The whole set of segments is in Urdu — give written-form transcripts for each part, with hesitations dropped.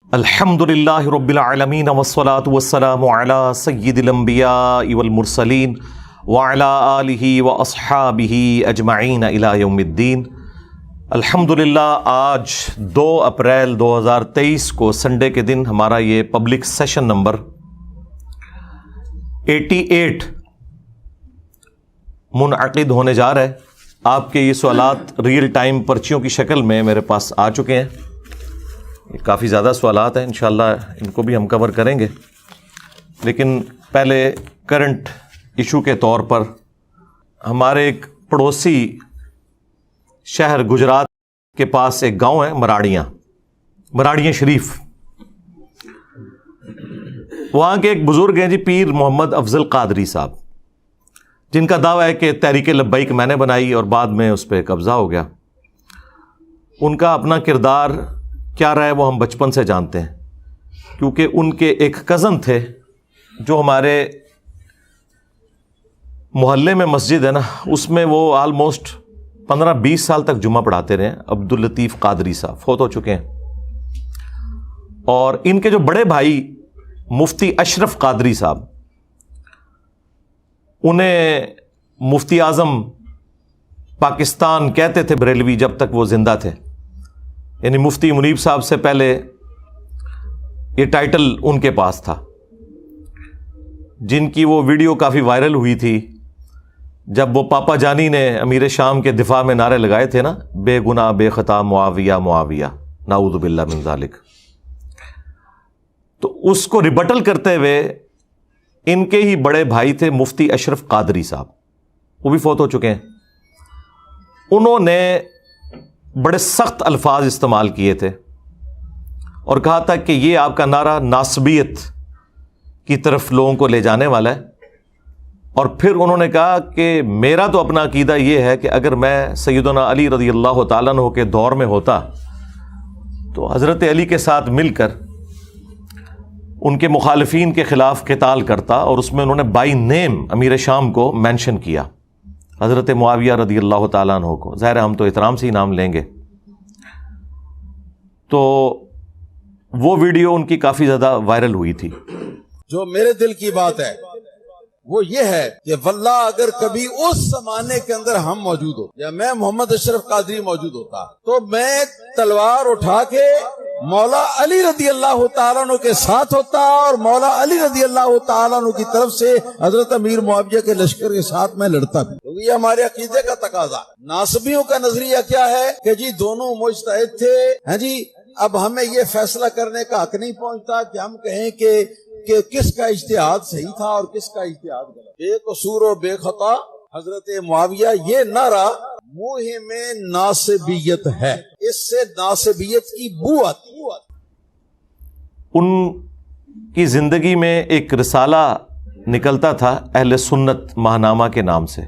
الحمدللہ رب العالمین والصلاة والسلام علی سید الانبیاء والمرسلین وعلی آلہ واصحابہ اجمعین الی یوم الدین۔ الحمدللہ آج 2 اپریل 2023 کو سنڈے کے دن ہمارا یہ پبلک سیشن نمبر 88 منعقد ہونے جا رہا ہے۔ آپ کے یہ سوالات ریئل ٹائم پرچیوں کی شکل میں میرے پاس آ چکے ہیں۔ کافی زیادہ سوالات ہیں، انشاءاللہ ان کو بھی ہم کور کریں گے، لیکن پہلے کرنٹ ایشو کے طور پر ہمارے ایک پڑوسی شہر گجرات کے پاس ایک گاؤں ہے مراڑیاں شریف۔ وہاں کے ایک بزرگ ہیں جی پیر محمد افضل قادری صاحب، جن کا دعویٰ ہے کہ تحریک لبیک میں نے بنائی اور بعد میں اس پہ قبضہ ہو گیا۔ ان کا اپنا کردار کیا رہا ہے وہ ہم بچپن سے جانتے ہیں، کیونکہ ان کے ایک کزن تھے جو ہمارے محلے میں مسجد ہے نا، اس میں وہ آلموسٹ 15-20 سال تک جمعہ پڑھاتے رہے ہیں۔ عبداللطیف قادری صاحب فوت ہو چکے ہیں، اور ان کے جو بڑے بھائی مفتی اشرف قادری صاحب، انہیں مفتی اعظم پاکستان کہتے تھے بریلوی جب تک وہ زندہ تھے، یعنی مفتی منیب صاحب سے پہلے یہ ٹائٹل ان کے پاس تھا، جن کی وہ ویڈیو کافی وائرل ہوئی تھی جب وہ پاپا جانی نے امیر شام کے دفاع میں نعرے لگائے تھے نا، بے گناہ بے خطا معاویہ معاویہ نعوذ باللہ من ذالک۔ تو اس کو ریبٹل کرتے ہوئے ان کے ہی بڑے بھائی تھے مفتی اشرف قادری صاحب، وہ بھی فوت ہو چکے ہیں۔ انہوں نے بڑے سخت الفاظ استعمال کیے تھے اور کہا تھا کہ یہ آپ کا نعرہ ناسبیت کی طرف لوگوں کو لے جانے والا ہے، اور پھر انہوں نے کہا کہ میرا تو اپنا عقیدہ یہ ہے کہ اگر میں سیدنا علی رضی اللہ تعالیٰ عنہ کے دور میں ہوتا تو حضرت علی کے ساتھ مل کر ان کے مخالفین کے خلاف قتال کرتا، اور اس میں انہوں نے بائی نیم امیر شام کو مینشن کیا، حضرت معاویہ رضی اللہ تعالیٰ عنہ کو۔ ظاہر ہے ہم تو احترام سے ہی نام لیں گے۔ تو وہ ویڈیو ان کی کافی زیادہ وائرل ہوئی تھی۔ جو میرے دل کی بات ہے وہ یہ ہے کہ واللہ اگر کبھی اس زمانے کے اندر ہم موجود ہو یا میں محمد اشرف قادری موجود ہوتا تو میں تلوار اٹھا کے مولا علی رضی اللہ تعالیٰ عنہ کے ساتھ ہوتا، اور مولا علی رضی اللہ تعالیٰ عنہ کی طرف سے حضرت امیر معاویہ کے لشکر کے ساتھ میں لڑتا بھی، کیونکہ یہ ہمارے عقیدے کا تقاضا ہے۔ ناصبیوں کا نظریہ کیا ہے کہ جی دونوں مجتہد تھے، ہاں جی، اب ہمیں یہ فیصلہ کرنے کا حق نہیں پہنچتا کہ ہم کہیں کہ کس کا اجتہاد صحیح تھا اور کس کا اجتہاد غلط۔ بے قصور و بے خطا حضرت معاویہ، یہ نعرہ موہم ناصبیت ہے، اس سے ناصبیت کی بو آتی۔ ان کی زندگی میں ایک رسالہ نکلتا تھا اہل سنت ماہنامہ کے نام سے۔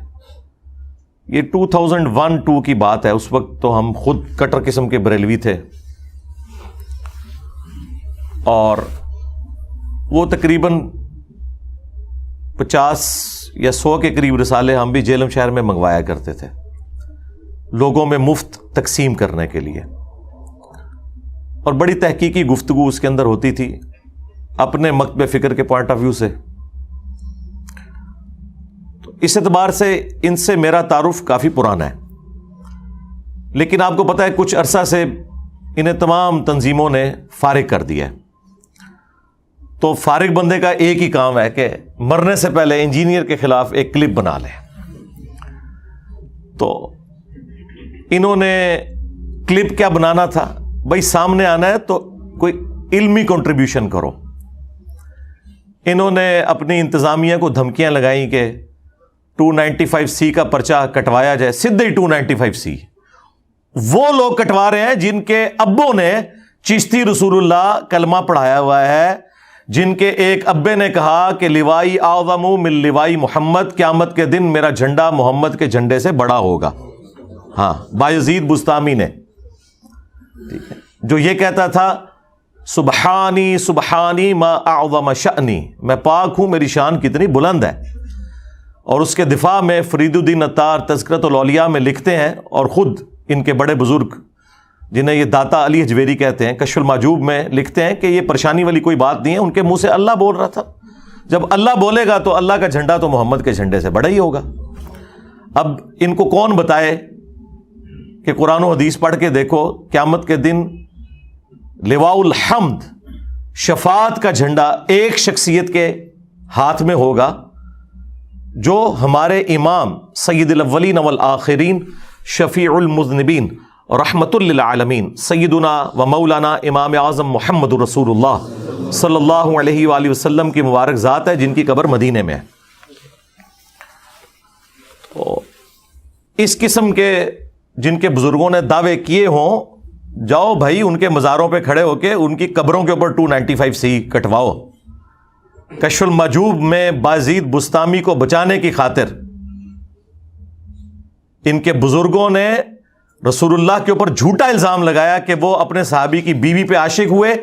یہ 2001-2 کی بات ہے، اس وقت تو ہم خود کٹر قسم کے بریلوی تھے، اور وہ تقریباً 50 یا 100 کے قریب رسالے ہم بھی جیلم شہر میں منگوایا کرتے تھے، لوگوں میں مفت تقسیم کرنے کے لیے، اور بڑی تحقیقی گفتگو اس کے اندر ہوتی تھی اپنے مکتب فکر کے پوائنٹ آف ویو سے۔ تو اس اعتبار سے ان سے میرا تعارف کافی پرانا ہے، لیکن آپ کو پتہ ہے کچھ عرصہ سے انہیں تمام تنظیموں نے فارغ کر دیا ہے۔ تو فارغ بندے کا ایک ہی کام ہے کہ مرنے سے پہلے انجینئر کے خلاف ایک کلپ بنا لے۔ تو انہوں نے کلپ کیا بنانا تھا، بھائی سامنے آنا ہے تو کوئی علمی کنٹریبیوشن کرو۔ انہوں نے اپنی انتظامیہ کو دھمکیاں لگائیں کہ 295C کا پرچہ کٹوایا جائے، سیدھے ہی 295C۔ وہ لوگ کٹوا رہے ہیں جن کے ابوں نے چشتی رسول اللہ کلمہ پڑھایا ہوا ہے، جن کے ایک ابے نے کہا کہ لوائی اعظم من لوائی محمد، قیامت کے دن میرا جھنڈا محمد کے جھنڈے سے بڑا ہوگا۔ ہاں، بایزید بستامی نے، جو یہ کہتا تھا سبحانی سبحانی ما اعظم شأنی، میں پاک ہوں میری شان کتنی بلند ہے، اور اس کے دفاع میں فرید الدین عطار تذکرۃ الاولیاء میں لکھتے ہیں، اور خود ان کے بڑے بزرگ جنہیں یہ داتا علی حجویری کہتے ہیں، کشف المحجوب میں لکھتے ہیں کہ یہ پریشانی والی کوئی بات نہیں ہے، ان کے منہ سے اللہ بول رہا تھا، جب اللہ بولے گا تو اللہ کا جھنڈا تو محمد کے جھنڈے سے بڑا ہی ہوگا۔ اب ان کو کون بتائے کہ قرآن و حدیث پڑھ کے دیکھو، قیامت کے دن لواء الحمد، شفاعت کا جھنڈا ایک شخصیت کے ہاتھ میں ہوگا، جو ہمارے امام سید الاولین والآخرین، شفیع المذنبین، رحمت للعالمین، سیدنا و مولانا امام اعظم محمد رسول اللہ صلی اللہ علیہ وآلہ وسلم کی مبارک ذات ہے، جن کی قبر مدینے میں ہے۔ تو اس قسم کے جن کے بزرگوں نے دعوے کیے ہوں، جاؤ بھائی ان کے مزاروں پہ کھڑے ہو کے ان کی قبروں کے اوپر 295C کٹواؤ۔ کشف المحجوب میں بازید بستامی کو بچانے کی خاطر ان کے بزرگوں نے رسول اللہ کے اوپر جھوٹا الزام لگایا کہ وہ اپنے صحابی کی بیوی پہ عاشق ہوئے،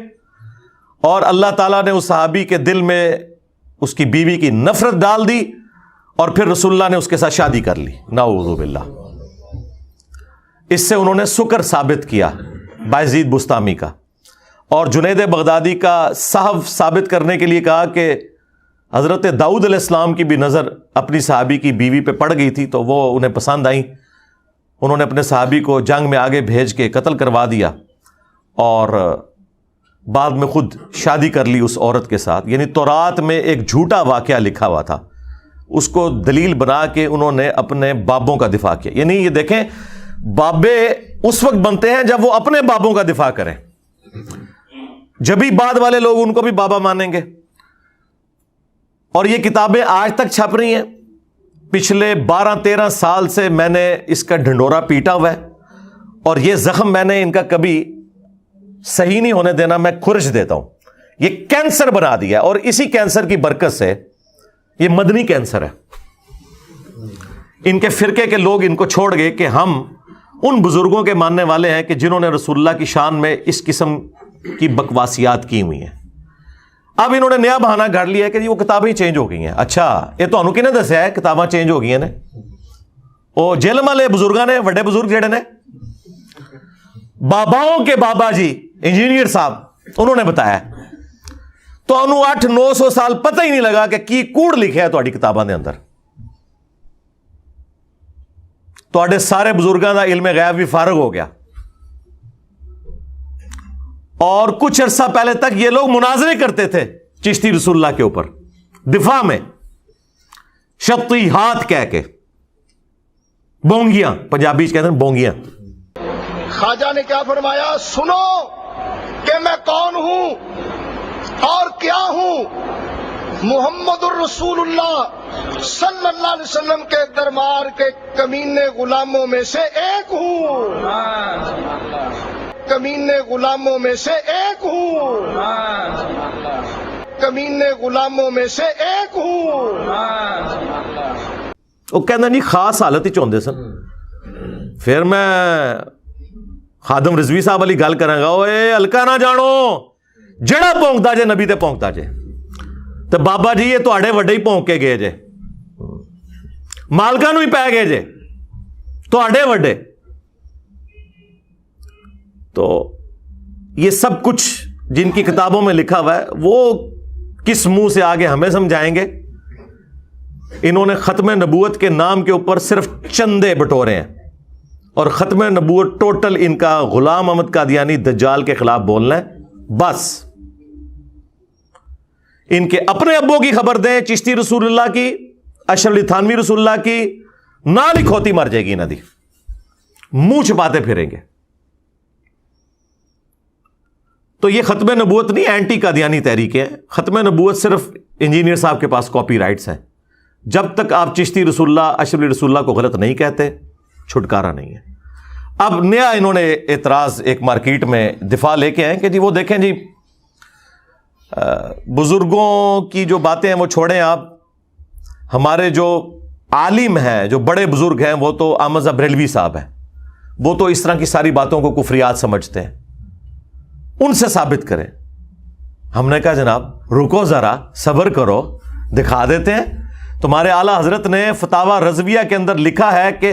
اور اللہ تعالیٰ نے اس صحابی کے دل میں اس کی بیوی کی نفرت ڈال دی، اور پھر رسول اللہ نے اس کے ساتھ شادی کر لی، نعوذ باللہ۔ اس سے انہوں نے سکر ثابت کیا بازید بستامی کا، اور جنید بغدادی کا صحف ثابت کرنے کے لیے کہا کہ حضرت داؤد علیہ السلام کی بھی نظر اپنی صحابی کی بیوی پہ پڑ گئی تھی، تو وہ انہیں پسند آئیں، انہوں نے اپنے صحابی کو جنگ میں آگے بھیج کے قتل کروا دیا، اور بعد میں خود شادی کر لی اس عورت کے ساتھ۔ یعنی تورات میں ایک جھوٹا واقعہ لکھا ہوا تھا، اس کو دلیل بنا کے انہوں نے اپنے بابوں کا دفاع کیا۔ یعنی یہ دیکھیں، بابے اس وقت بنتے ہیں جب وہ اپنے بابوں کا دفاع کریں، جبھی بعد والے لوگ ان کو بھی بابا مانیں گے۔ اور یہ کتابیں آج تک چھپ رہی ہیں، پچھلے 12-13 سال سے میں نے اس کا ڈھنڈورا پیٹا ہوا ہے، اور یہ زخم میں نے ان کا کبھی صحیح نہیں ہونے دینا، میں کھرچ دیتا ہوں۔ یہ کینسر بنا دیا، اور اسی کینسر کی برکت سے یہ مدنی کینسر ہے۔ ان کے فرقے کے لوگ ان کو چھوڑ گئے کہ ہم ان بزرگوں کے ماننے والے ہیں کہ جنہوں نے رسول اللہ کی شان میں اس قسم کی بکواسیات کی ہوئی ہیں۔ اب انہوں نے نیا بہانہ گھڑ لیا کہ وہ کتابیں چینج ہو گئی ہیں۔ اچھا، یہ تو کنے دسیا ہے کتاباں چینج ہو گئی ہیں نے؟ وہ جیلم والے بزرگاں نے، وڈے بزرگ جڑے نے، باباؤں کے بابا جی انجینئر صاحب، انہوں نے بتایا۔ تو 800-900 سال پتہ ہی نہیں لگا کہ کی کوڑ لکھا ہے تہاڈی کتاباں دے اندر۔ تہاڈے سارے بزرگاں دا علم غیب بھی فارغ ہو گیا، اور کچھ عرصہ پہلے تک یہ لوگ مناظرے کرتے تھے چشتی رسول اللہ کے اوپر، دفاع میں شتی ہاتھ کہہ کے، بونگیاں پنجابی کہتے ہیں بونگیاں۔ خواجہ نے کیا فرمایا؟ سنو کہ میں کون ہوں اور کیا ہوں، محمد الرسول اللہ صلی اللہ علیہ وسلم کے دربار کے کمینے غلاموں میں سے ایک ہوں، کمینے غلاموں میں سے ایک ہوں، کمینے غلاموں میں سے ایک ہوں۔ وہ کہنا نہیں خاص حالت ہی چاہتے سن۔ پھر میں خادم رضوی صاحب والی گل کروں گا، اوے ہلکا نہ جانو، جڑا پونکتا جے نبی تے پونکتا جے، تو بابا جی یہ تواڈے وڈے ہی پونک کے گئے جے، مالکاں نوں ہی پے گئے جے، تواڈے وڈے۔ تو یہ سب کچھ جن کی کتابوں میں لکھا ہوا ہے، وہ کس منہ سے آگے ہمیں سمجھائیں گے؟ انہوں نے ختم نبوت کے نام کے اوپر صرف چندے بٹورے ہیں، اور ختم نبوت ٹوٹل ان کا غلام احمد قادیانی دجال کے خلاف بولنا ہے بس۔ ان کے اپنے ابوں کی خبر دیں، چشتی رسول اللہ کی، اشرف علی تھانوی رسول اللہ کی، نال ہی کھوتی مر جائے گی انہاں دی، منہ چھپاتے پھریں گے۔ تو یہ ختم نبوت نہیں، اینٹی قادیانی تحریک ہے۔ ختم نبوت صرف انجینئر صاحب کے پاس کاپی رائٹس ہیں۔ جب تک آپ چشتی رسول اللہ، اشرف علی رسول اللہ کو غلط نہیں کہتے، چھٹکارا نہیں ہے۔ اب نیا انہوں نے اعتراض ایک مارکیٹ میں دفاع لے کے آئے کہ جی وہ دیکھیں جی، بزرگوں کی جو باتیں ہیں وہ چھوڑیں آپ، ہمارے جو عالم ہیں، جو بڑے بزرگ ہیں، وہ تو احمد بریلوی صاحب ہیں، وہ تو اس طرح کی ساری باتوں کو کفریات سمجھتے ہیں، ان سے ثابت کریں۔ ہم نے کہا جناب رکو ذرا، صبر کرو، دکھا دیتے ہیں۔ تمہارے اعلیٰ حضرت نے فتاوی رضویہ کے اندر لکھا ہے کہ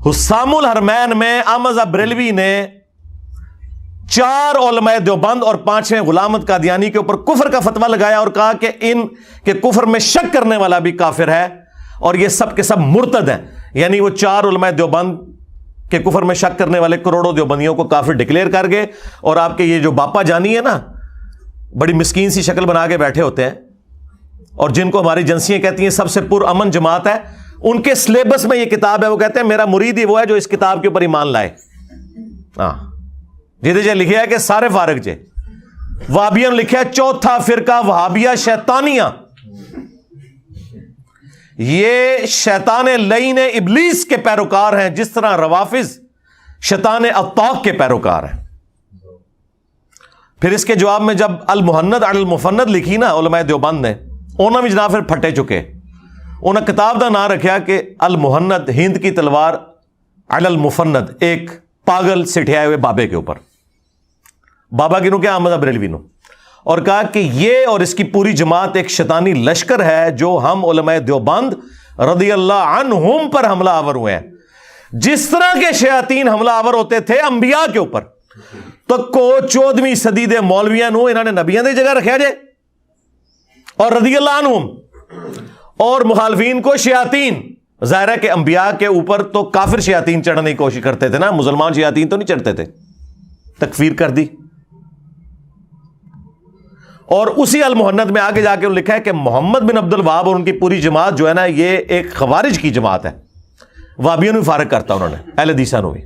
حسام الحرمین میں احمد رضا بریلوی نے 4 علماء دیوبند اور 5ویں غلام احمد قادیانی کے اوپر کفر کا فتویٰ لگایا اور کہا کہ ان کے کفر میں شک کرنے والا بھی کافر ہے اور یہ سب کے سب مرتد ہیں. یعنی وہ 4 علماء دیوبند کے کفر میں شک کرنے والے کروڑوں دیوبندیوں کو کافر ڈکلیئر کر گئے. اور آپ کے یہ جو باپا جانی ہے نا, بڑی مسکین سی شکل بنا کے بیٹھے ہوتے ہیں اور جن کو ہماری ایجنسیاں کہتی ہیں سب سے پرامن جماعت ہے, ان کے سلیبس میں یہ کتاب ہے. وہ کہتے ہیں میرا مرید ہی وہ ہے جو اس کتاب کے اوپر ایمان لائے. ہاں جیدے جے لکھیا ہے کہ سارے فارغ جے. وہابیوں نے لکھا ہے چوتھا فرقہ وہابیہ شیطانیہ, یہ شیطان لعین ابلیس کے پیروکار ہیں جس طرح روافض شیطان اطاق کے پیروکار ہیں. پھر اس کے جواب میں جب المحند علی المفند لکھی نا علماء دیوبند نے, انہوں نے بھی جناب پھر پھٹے چکے. انہوں نے کتاب کا نام رکھا کہ المحند ہند کی تلوار علی المفند, ایک پاگل سٹھیائے ہوئے بابے کے اوپر. بابا کی نو کیا, احمد بریلوی نو. اور کہا کہ یہ اور اس کی پوری جماعت ایک شیطانی لشکر ہے جو ہم علماء دیوبند رضی اللہ عنہم پر حملہ آور ہوئے ہیں. جس طرح کے شیاطین حملہ آور ہوتے تھے انبیاء کے اوپر, تو کو 14ویں صدی دے مولویاں نو انہوں نے نبیوں دی جگہ رکھا جائے اور رضی اللہ عنہم, اور مخالفین کو شیاطین. ظاہر ہے کہ انبیاء کے اوپر تو کافر شیاطین چڑھنے کی کوشش کرتے تھے نا, مسلمان شیاطین تو نہیں چڑھتے تھے. تکفیر کر دی. اور اسی المحند میں آگے جا کے لکھا ہے کہ محمد بن عبد الوہاب اور ان کی پوری جماعت جو ہے نا یہ ایک خوارج کی جماعت ہے. وہابیوں نے فارغ کرتا انہوں نے, اہل حدیثاں نو بھی.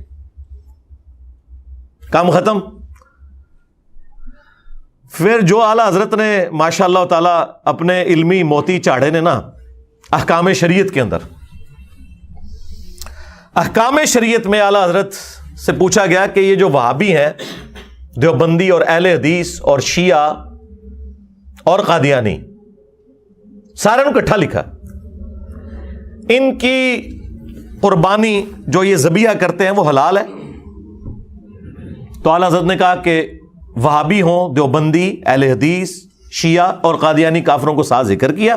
کام ختم. پھر جو اعلیٰ حضرت نے ماشاء اللہ تعالی اپنے علمی موتی چاڑے نے نا احکام شریعت کے اندر, احکام شریعت میں اعلیٰ حضرت سے پوچھا گیا کہ یہ جو وہابی ہیں دیوبندی اور اہل حدیث اور شیعہ اور قادیانی, سارے نے اکٹھا لکھا, ان کی قربانی جو یہ ذبیحہ کرتے ہیں وہ حلال ہے؟ تو اعلیٰ حضرت نے کہا کہ وہابی ہوں, دیوبندی, اہل حدیث, شیعہ اور قادیانی کافروں کو ساتھ ذکر کیا.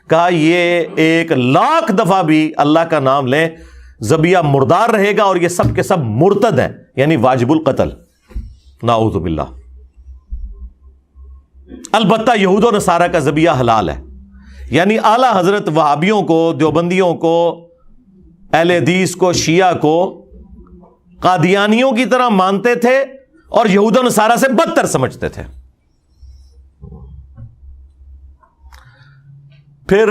کہا یہ 1,00,000 دفعہ بھی اللہ کا نام لیں ذبیحہ مردار رہے گا اور یہ سب کے سب مرتد ہیں, یعنی واجب القتل, نعوذ باللہ. البتہ یہود و نصارہ کا ذبیحہ حلال ہے. یعنی اعلیٰ حضرت وہابیوں کو, دیوبندیوں کو, اہل حدیث کو, شیعہ کو قادیانیوں کی طرح مانتے تھے اور یہود و نصارہ سے بدتر سمجھتے تھے. پھر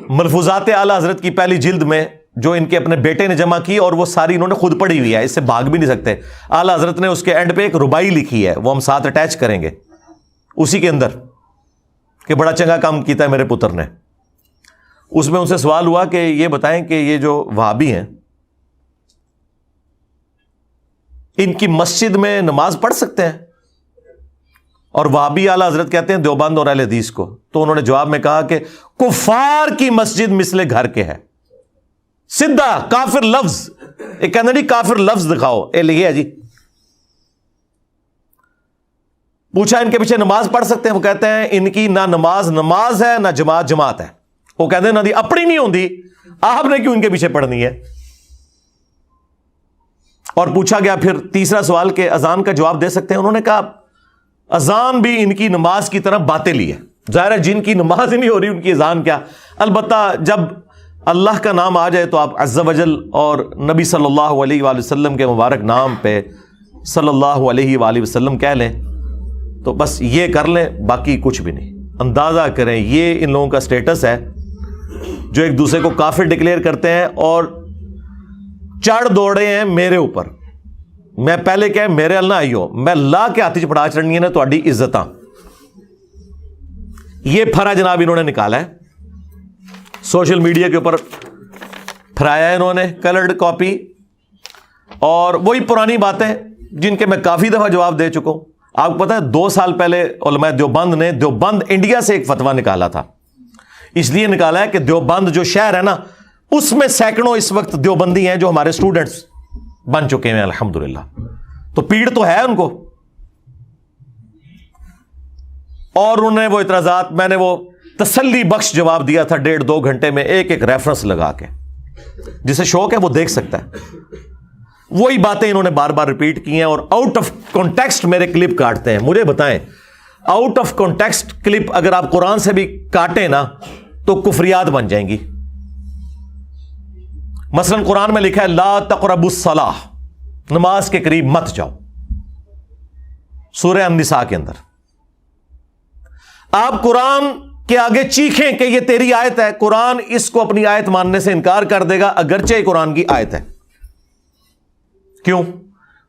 ملفوظات اعلیٰ حضرت کی پہلی جلد میں جو ان کے اپنے بیٹے نے جمع کی, اور وہ ساری انہوں نے خود پڑھی ہوئی ہے, اس سے بھاگ بھی نہیں سکتے. اعلیٰ حضرت نے اس کے اینڈ پہ ایک ربائی لکھی ہے, وہ ہم ساتھ اٹیچ کریں گے اسی کے اندر, کہ بڑا چنگا کام کیتا ہے میرے پتر نے. اس میں ان سے سوال ہوا کہ یہ بتائیں کہ یہ جو وہابی ہیں ان کی مسجد میں نماز پڑھ سکتے ہیں؟ اور وہابی اعلیٰ حضرت کہتے ہیں دیوبند اور اہل حدیث کو. تو انہوں نے جواب میں کہا کہ کفار کی مسجد مثل گھر کے ہے. سیدھا کافر لفظ, ایک کہنا جی کافر لفظ دکھاؤ, اے لکھے ہے جی. پوچھا ان کے پیچھے نماز پڑھ سکتے ہیں؟ وہ کہتے ہیں ان کی نہ نماز ہے نہ جماعت ہے. وہ کہتے ہیں نہ دی اپنی نہیں ہوندی, آپ نے کیوں ان کے پیچھے پڑھنی ہے. اور پوچھا گیا پھر تیسرا سوال کہ اذان کا جواب دے سکتے ہیں؟ انہوں نے کہا اذان بھی ان کی نماز کی طرح باطل ہی ہے. ظاہر ہے جن کی نماز ہی نہیں ہو رہی ان کی اذان کیا. البتہ جب اللہ کا نام آ جائے تو آپ عز و جل اور نبی صلی اللہ علیہ وآلہ وسلم کے مبارک نام پہ صلی اللہ علیہ وآلہ وسلم کہہ لیں تو بس یہ کر لیں, باقی کچھ بھی نہیں. اندازہ کریں یہ ان لوگوں کا سٹیٹس ہے جو ایک دوسرے کو کافر ڈکلیئر کرتے ہیں اور چڑھ دوڑے ہیں میرے اوپر. میں پہلے کہ میرے اللہ آئیو, میں لا کے ہاتھ پڑا چڑھنی ہے نا تہاڈی عزتاں. یہ پھرا جناب انہوں نے نکالا ہے, سوشل میڈیا کے اوپر پھرایا ہے انہوں نے کلرڈ کاپی, اور وہی پرانی باتیں جن کے میں کافی دفعہ جواب دے چکا ہوں. آپ کو پتا ہے 2 سال پہلے علماء دیوبند نے دیوبند انڈیا سے ایک فتویٰ نکالا تھا. اس لیے نکالا ہے کہ دیوبند جو شہر ہے نا اس میں سینکڑوں اس وقت دیوبندی ہیں جو ہمارے اسٹوڈنٹس بن چکے ہیں الحمدللہ. تو پیڑ تو ہے ان کو. اور انہوں نے وہ اعتراضات, میں نے وہ تسلی بخش جواب دیا تھا 1.5-2 گھنٹے میں ایک ایک ریفرنس لگا کے. جسے شوق ہے وہ دیکھ سکتا ہے. وہی باتیں انہوں نے بار بار ریپیٹ کی ہیں اور آؤٹ آف کانٹیکسٹ میرے کلپ کاٹتے ہیں. مجھے بتائیں, آؤٹ آف کانٹیکسٹ کلپ اگر آپ قرآن سے بھی کاٹیں نا تو کفریات بن جائیں گی. مثلا قرآن میں لکھا ہے لا تقربوا الصلاۃ, نماز کے قریب مت جاؤ, سورہ النساء کے اندر. آپ قرآن کے آگے چیخیں کہ یہ تیری آیت ہے, قرآن اس کو اپنی آیت ماننے سے انکار کر دے گا اگرچہ یہ قرآن کی آیت ہے. کیوں؟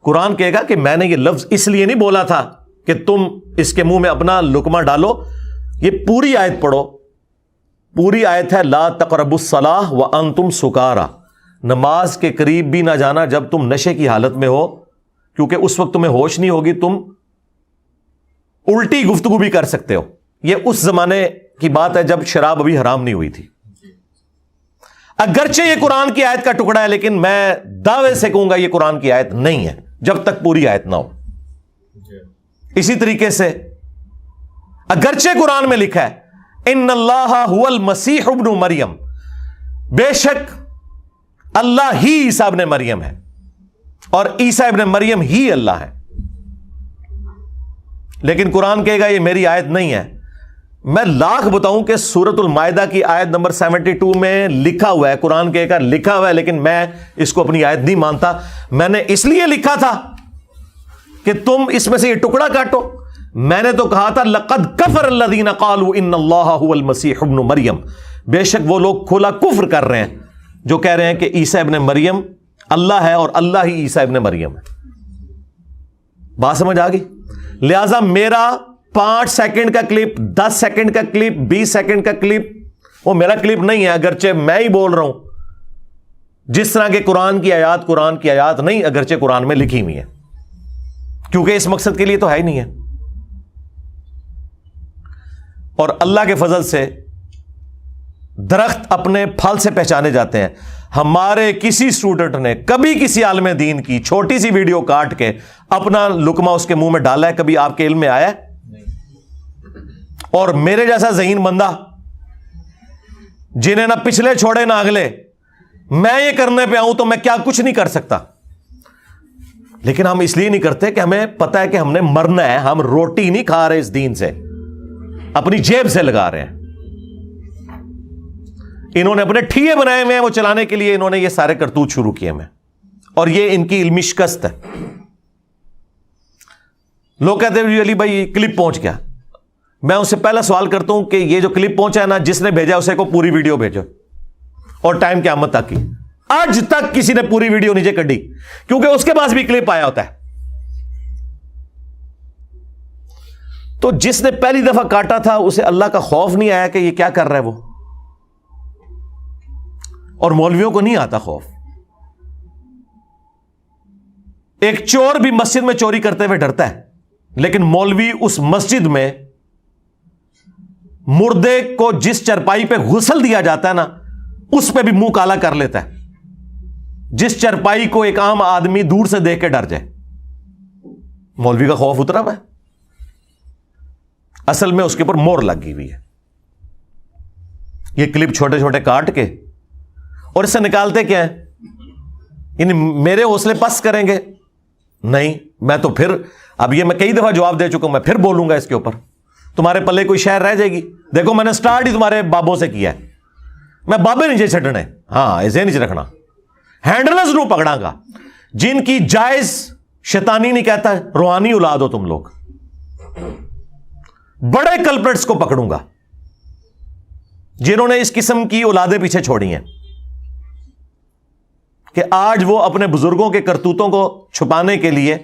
قرآن کہے گا کہ میں نے یہ لفظ اس لیے نہیں بولا تھا کہ تم اس کے منہ میں اپنا لقمہ ڈالو, یہ پوری آیت پڑھو. پوری آیت ہے لا تقربوا الصلاۃ وانتم سکارا, نماز کے قریب بھی نہ جانا جب تم نشے کی حالت میں ہو, کیونکہ اس وقت تمہیں ہوش نہیں ہوگی, تم الٹی گفتگو بھی کر سکتے ہو. یہ اس زمانے کی بات ہے جب شراب ابھی حرام نہیں ہوئی تھی. اگرچہ یہ قرآن کی آیت کا ٹکڑا ہے لیکن میں دعوے سے کہوں گا یہ قرآن کی آیت نہیں ہے جب تک پوری آیت نہ ہو. اسی طریقے سے اگرچہ قرآن میں لکھا ہے ان اللہ هو المسیح ابن مریم, بے شک اللہ ہی عیسیٰ ابن مریم ہے اور عیسیٰ ابن مریم ہی اللہ ہے. لیکن قرآن کہے گا یہ میری آیت نہیں ہے. میں لاکھ بتاؤں کہ سورۃ المائدہ کی آیت نمبر 72 میں لکھا ہوا ہے, قرآن کہے گا لکھا ہوا ہے, لیکن میں اس کو اپنی آیت نہیں مانتا. میں نے اس لیے لکھا تھا کہ تم اس میں سے یہ ٹکڑا کاٹو. میں نے تو کہا تھا لقد کفر الذین قالوا ان اللہ هو المسیح ابن مریم, بے شک وہ لوگ کھلا کفر کر رہے ہیں جو کہہ رہے ہیں کہ عیسیٰ ابن مریم اللہ ہے اور اللہ ہی عیسیٰ ابن مریم ہے. بات سمجھ آ گئی؟ لہذا میرا 5 سیکنڈ کا کلپ, 10 سیکنڈ کا کلپ, 20 سیکنڈ کا کلپ وہ میرا کلپ نہیں ہے, اگرچہ میں ہی بول رہا ہوں. جس طرح کے قرآن کی آیات نہیں, اگرچہ قرآن میں لکھی ہوئی ہے, کیونکہ اس مقصد کے لیے تو ہے ہی نہیں ہے. اور اللہ کے فضل سے درخت اپنے پھل سے پہچانے جاتے ہیں. ہمارے کسی اسٹوڈنٹ نے کبھی کسی عالم دین کی چھوٹی سی ویڈیو کاٹ کے اپنا لقمہ اس کے منہ میں ڈالا ہے؟ کبھی آپ کے علم میں آیا ہے؟ اور میرے جیسا ذہین بندہ جنہیں نہ پچھلے چھوڑے نہ اگلے, میں یہ کرنے پہ آؤں تو میں کیا کچھ نہیں کر سکتا. لیکن ہم اس لیے نہیں کرتے کہ ہمیں پتہ ہے کہ ہم نے مرنا ہے. ہم روٹی نہیں کھا رہے اس دین سے, اپنی جیب سے لگا رہے ہیں. انہوں نے اپنے ٹھیے بنائے ہوئے ہیں, وہ چلانے کے لیے انہوں نے یہ سارے کرتوت شروع کیے ہیں, اور یہ ان کی علمی شکست ہے. لوگ کہتے ہیں علی بھائی کلپ پہنچ گیا. میں اس سے پہلا سوال کرتا ہوں کہ یہ جو کلپ پہنچا ہے نا, جس نے بھیجا اسے کو پوری ویڈیو بھیجو, اور ٹائم قیامت تک کی. آج تک کسی نے پوری ویڈیو نیچے کڈی, کیونکہ اس کے پاس بھی کلپ آیا ہوتا ہے. تو جس نے پہلی دفعہ کاٹا تھا اسے اللہ کا خوف نہیں آیا کہ یہ کیا کر رہا ہے وہ, اور مولویوں کو نہیں آتا خوف. ایک چور بھی مسجد میں چوری کرتے ہوئے ڈرتا ہے, لیکن مولوی اس مسجد میں مردے کو جس چرپائی پہ غسل دیا جاتا ہے نا, اس پہ بھی منہ کالا کر لیتا ہے, جس چرپائی کو ایک عام آدمی دور سے دیکھ کے ڈر جائے. مولوی کا خوف اترا ہوا ہے, اصل میں اس کے اوپر مور لگی ہوئی ہے. یہ کلپ چھوٹے چھوٹے کاٹ کے اور اس سے نکالتے کیا ہے, یعنی میرے حوصلے پست کریں گے؟ نہیں. میں تو پھر اب یہ میں کئی دفعہ جواب دے چکا ہوں, میں پھر بولوں گا اس کے اوپر. تمہارے پلے کوئی شہر رہ جائے گی؟ دیکھو میں نے سٹارٹ ہی تمہارے بابوں سے کیا ہے. میں بابے نہیں چھڈنے, ہاں ایسے نہیں رکھنا, ہینڈلز ضرور پکڑاں گا. جن کی جائز شیطانی نہیں کہتا, روحانی اولاد ہو تم لوگ, بڑے کلپریٹس کو پکڑوں گا جنہوں نے اس قسم کی اولادیں پیچھے چھوڑی ہیں کہ آج وہ اپنے بزرگوں کے کرتوتوں کو چھپانے کے لیے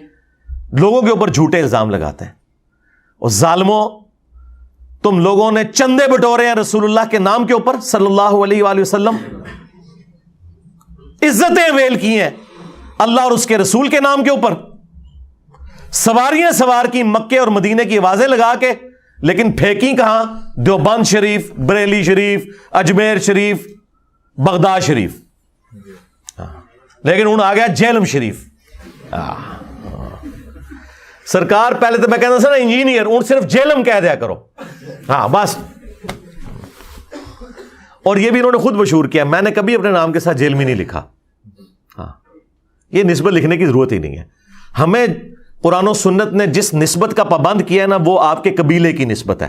لوگوں کے اوپر جھوٹے الزام لگاتے ہیں. اور ظالموں, تم لوگوں نے چندے بٹورے ہیں رسول اللہ کے نام کے اوپر صلی اللہ علیہ وآلہ وسلم, عزتیں ویل کی ہیں اللہ اور اس کے رسول کے نام کے اوپر, سواریاں سوار کی مکے اور مدینے کی آوازیں لگا کے, لیکن پھینکی کہاں؟ دیوبند شریف, بریلی شریف, اجمیر شریف, بغداد شریف. لیکن ہوں آ گیا جہلم شریف. سرکار پہلے تو میں کہتا تھا نا انجینئر, ہوں صرف جہلم کہہ دیا کرو, ہاں بس. اور یہ بھی انہوں نے خود مشہور کیا، میں نے کبھی اپنے نام کے ساتھ جیل میں نہیں لکھا. ہاں، یہ نسبت لکھنے کی ضرورت ہی نہیں ہے. ہمیں قرآن و سنت نے جس نسبت کا پابند کیا ہے نا، وہ آپ کے قبیلے کی نسبت ہے،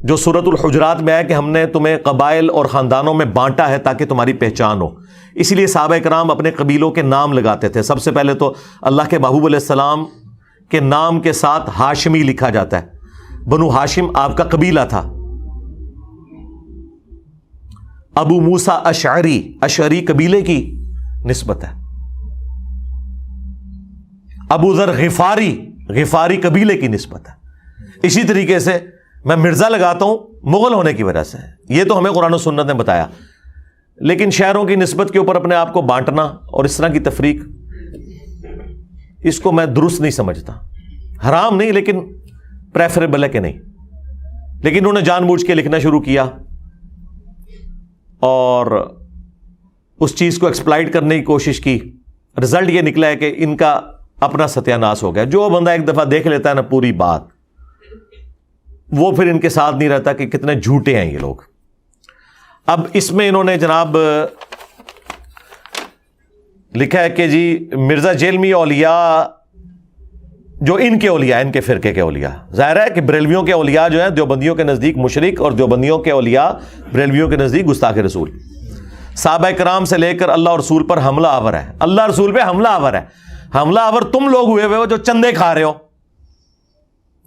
جو سورۃ الحجرات میں ہے کہ ہم نے تمہیں قبائل اور خاندانوں میں بانٹا ہے تاکہ تمہاری پہچان ہو. اسی لیے صحابہ کرام اپنے قبیلوں کے نام لگاتے تھے. سب سے پہلے تو اللہ کے محبوب علیہ السلام کے نام کے ساتھ ہاشمی لکھا جاتا ہے. بنو ہاشم آپ کا قبیلہ تھا. ابو موسیٰ اشعری، اشعری قبیلے کی نسبت ہے. ابو ذر غفاری، غفاری قبیلے کی نسبت ہے. اسی طریقے سے میں مرزا لگاتا ہوں مغل ہونے کی وجہ سے. یہ تو ہمیں قرآن و سنت نے بتایا. لیکن شہروں کی نسبت کے اوپر اپنے آپ کو بانٹنا اور اس طرح کی تفریق، اس کو میں درست نہیں سمجھتا. حرام نہیں لیکن پریفریبل ہے کہ نہیں. لیکن انہوں نے جان بوجھ کے لکھنا شروع کیا اور اس چیز کو ایکسپلائٹ کرنے کی کوشش کی. رزلٹ یہ نکلا ہے کہ ان کا اپنا ستیہ ناش ہو گیا. جو بندہ ایک دفعہ دیکھ لیتا ہے نا پوری بات، وہ پھر ان کے ساتھ نہیں رہتا کہ کتنے جھوٹے ہیں یہ لوگ. اب اس میں انہوں نے جناب لکھا ہے کہ جی مرزا جیلمی اولیاء جو ان کے اولیاء، ان کے فرقے کے اولیاء، ظاہر ہے کہ بریلویوں کے اولیاء جو ہیں دیوبندیوں کے نزدیک مشرک، اور دیوبندیوں کے اولیاء بریلویوں کے نزدیک گستاخ رسول. صحابہ کرام سے لے کر اللہ رسول پر حملہ آور ہے. اللہ رسول پہ حملہ آور ہے. حملہ آور تم لوگ ہوئے ہو جو چندے کھا رہے ہو،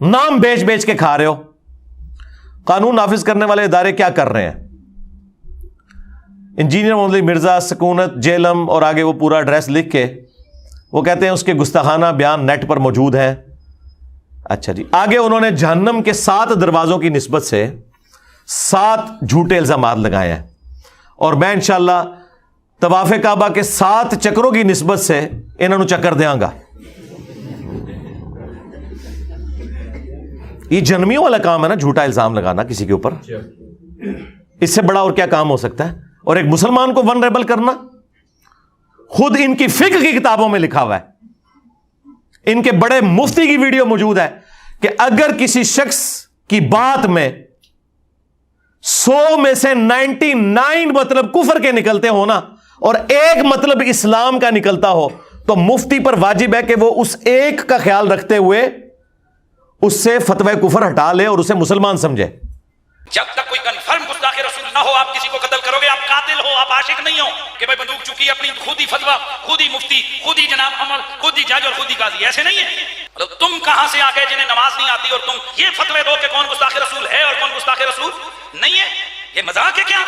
نام بیچ بیچ کے کھا رہے ہو. قانون نافذ کرنے والے ادارے کیا کر رہے ہیں؟ انجینئر محمد مرزا، سکونت، جیلم اور آگے وہ پورا ایڈریس لکھ کے وہ کہتے ہیں اس کے گستاخانہ بیان نیٹ پر موجود ہیں. اچھا جی، آگے انہوں نے جہنم کے 7 دروازوں کی نسبت سے 7 جھوٹے الزامات لگائے ہیں، اور میں انشاءاللہ طواف کعبہ کے 7 چکروں کی نسبت سے انہوں چکر دیاں گا. یہ جنمیوں والا کام ہے نا، جھوٹا الزام لگانا کسی کے اوپر. اس سے بڑا اور کیا کام ہو سکتا ہے؟ اور ایک مسلمان کو ونریبل کرنا. خود ان کی فقہ کی کتابوں میں لکھا ہوا ہے، ان کے بڑے مفتی کی ویڈیو موجود ہے کہ اگر کسی شخص کی بات میں 100 میں سے 99 مطلب کفر کے نکلتے ہو نا، اور ایک مطلب اسلام کا نکلتا ہو، تو مفتی پر واجب ہے کہ وہ اس ایک کا خیال رکھتے ہوئے اس سے فتوی کفر ہٹا لے اور اسے مسلمان سمجھے. جب تک کوئی کنفرم گستاخ رسول نہ ہو، آپ کسی کو قتل کرو گے، آپ قاتل ہو، آپ عاشق نہیں ہو کہ بھائی بندوق چکی اپنی خود ہی فتویٰ، خود ہی مفتی، خود ہی جناب عمر، خود ہی جج اور خود ہی قاضی. ایسے نہیں ہے. تم کہاں سے آ گئے جنہیں نماز نہیں آتی اور تم یہ فتوے دو کہ کون گستاخ رسول ہے اور کون گستاخ رسول نہیں ہے؟ یہ مذاق ہے کیا؟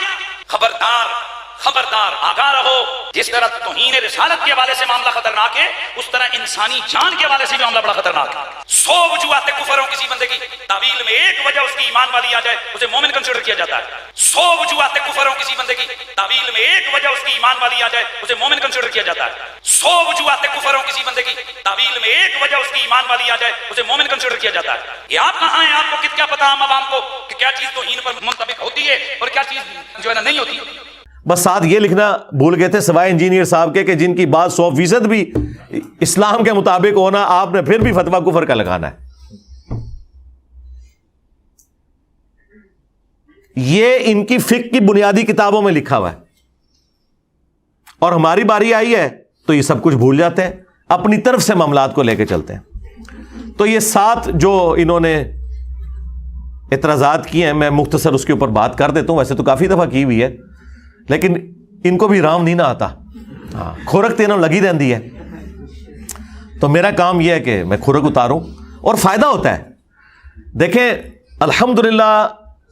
خبردار، خبردار، آگاہ رہو. جس طرح توہین رسالت کے حوالے سے معاملہ خطرناک ہے، اس طرح انسانی جان کے حوالے سے بھی معاملہ بڑا خطرناک ہے. 100 وجوہات کفر ہوں کسی بندے کی، تعویل میں ایک وجہ اس کی ایمان والی آ جائے، اسے مومن کنسیڈر کیا جاتا ہے. 100 وجوہات کفر ہوں کسی بندے کی، تعویل میں ایک وجہ اس کی ایمان والی آ جائے، اسے مومن کنسیڈر کیا جاتا ہے. 100 وجوہات کفر ہوں کسی بندے کی، تعویل میں ایک وجہ اس کی ایمان والی آ جائے، اسے مومن کنسیڈر کیا جاتا ہے. یہ آپ کہاں ہیں؟ آپ کو کیا پتا عام عوام کو کہ کیا چیز توہین پر منطبق ہوتی ہے اور کیا چیز جو ہے نا نہیں ہوتی. بس ساتھ یہ لکھنا بھول گئے تھے سوائے انجینئر صاحب کے کہ جن کی بات 100% بھی اسلام کے مطابق ہونا، آپ نے پھر بھی فتویٰ کفر کا لگانا ہے. یہ ان کی فقہ کی بنیادی کتابوں میں لکھا ہوا ہے، اور ہماری باری آئی ہے تو یہ سب کچھ بھول جاتے ہیں، اپنی طرف سے معاملات کو لے کے چلتے ہیں. تو یہ 7 جو انہوں نے اعتراضات کیے ہیں، میں مختصر اس کے اوپر بات کر دیتا ہوں. ویسے تو کافی دفعہ کی ہوئی ہے لیکن ان کو بھی رام نہیں نہ آتا. ہاں، کھورک تینوں لگی رہتی ہے. تو میرا کام یہ ہے کہ میں کھورک اتاروں اور فائدہ ہوتا ہے. دیکھیں الحمدللہ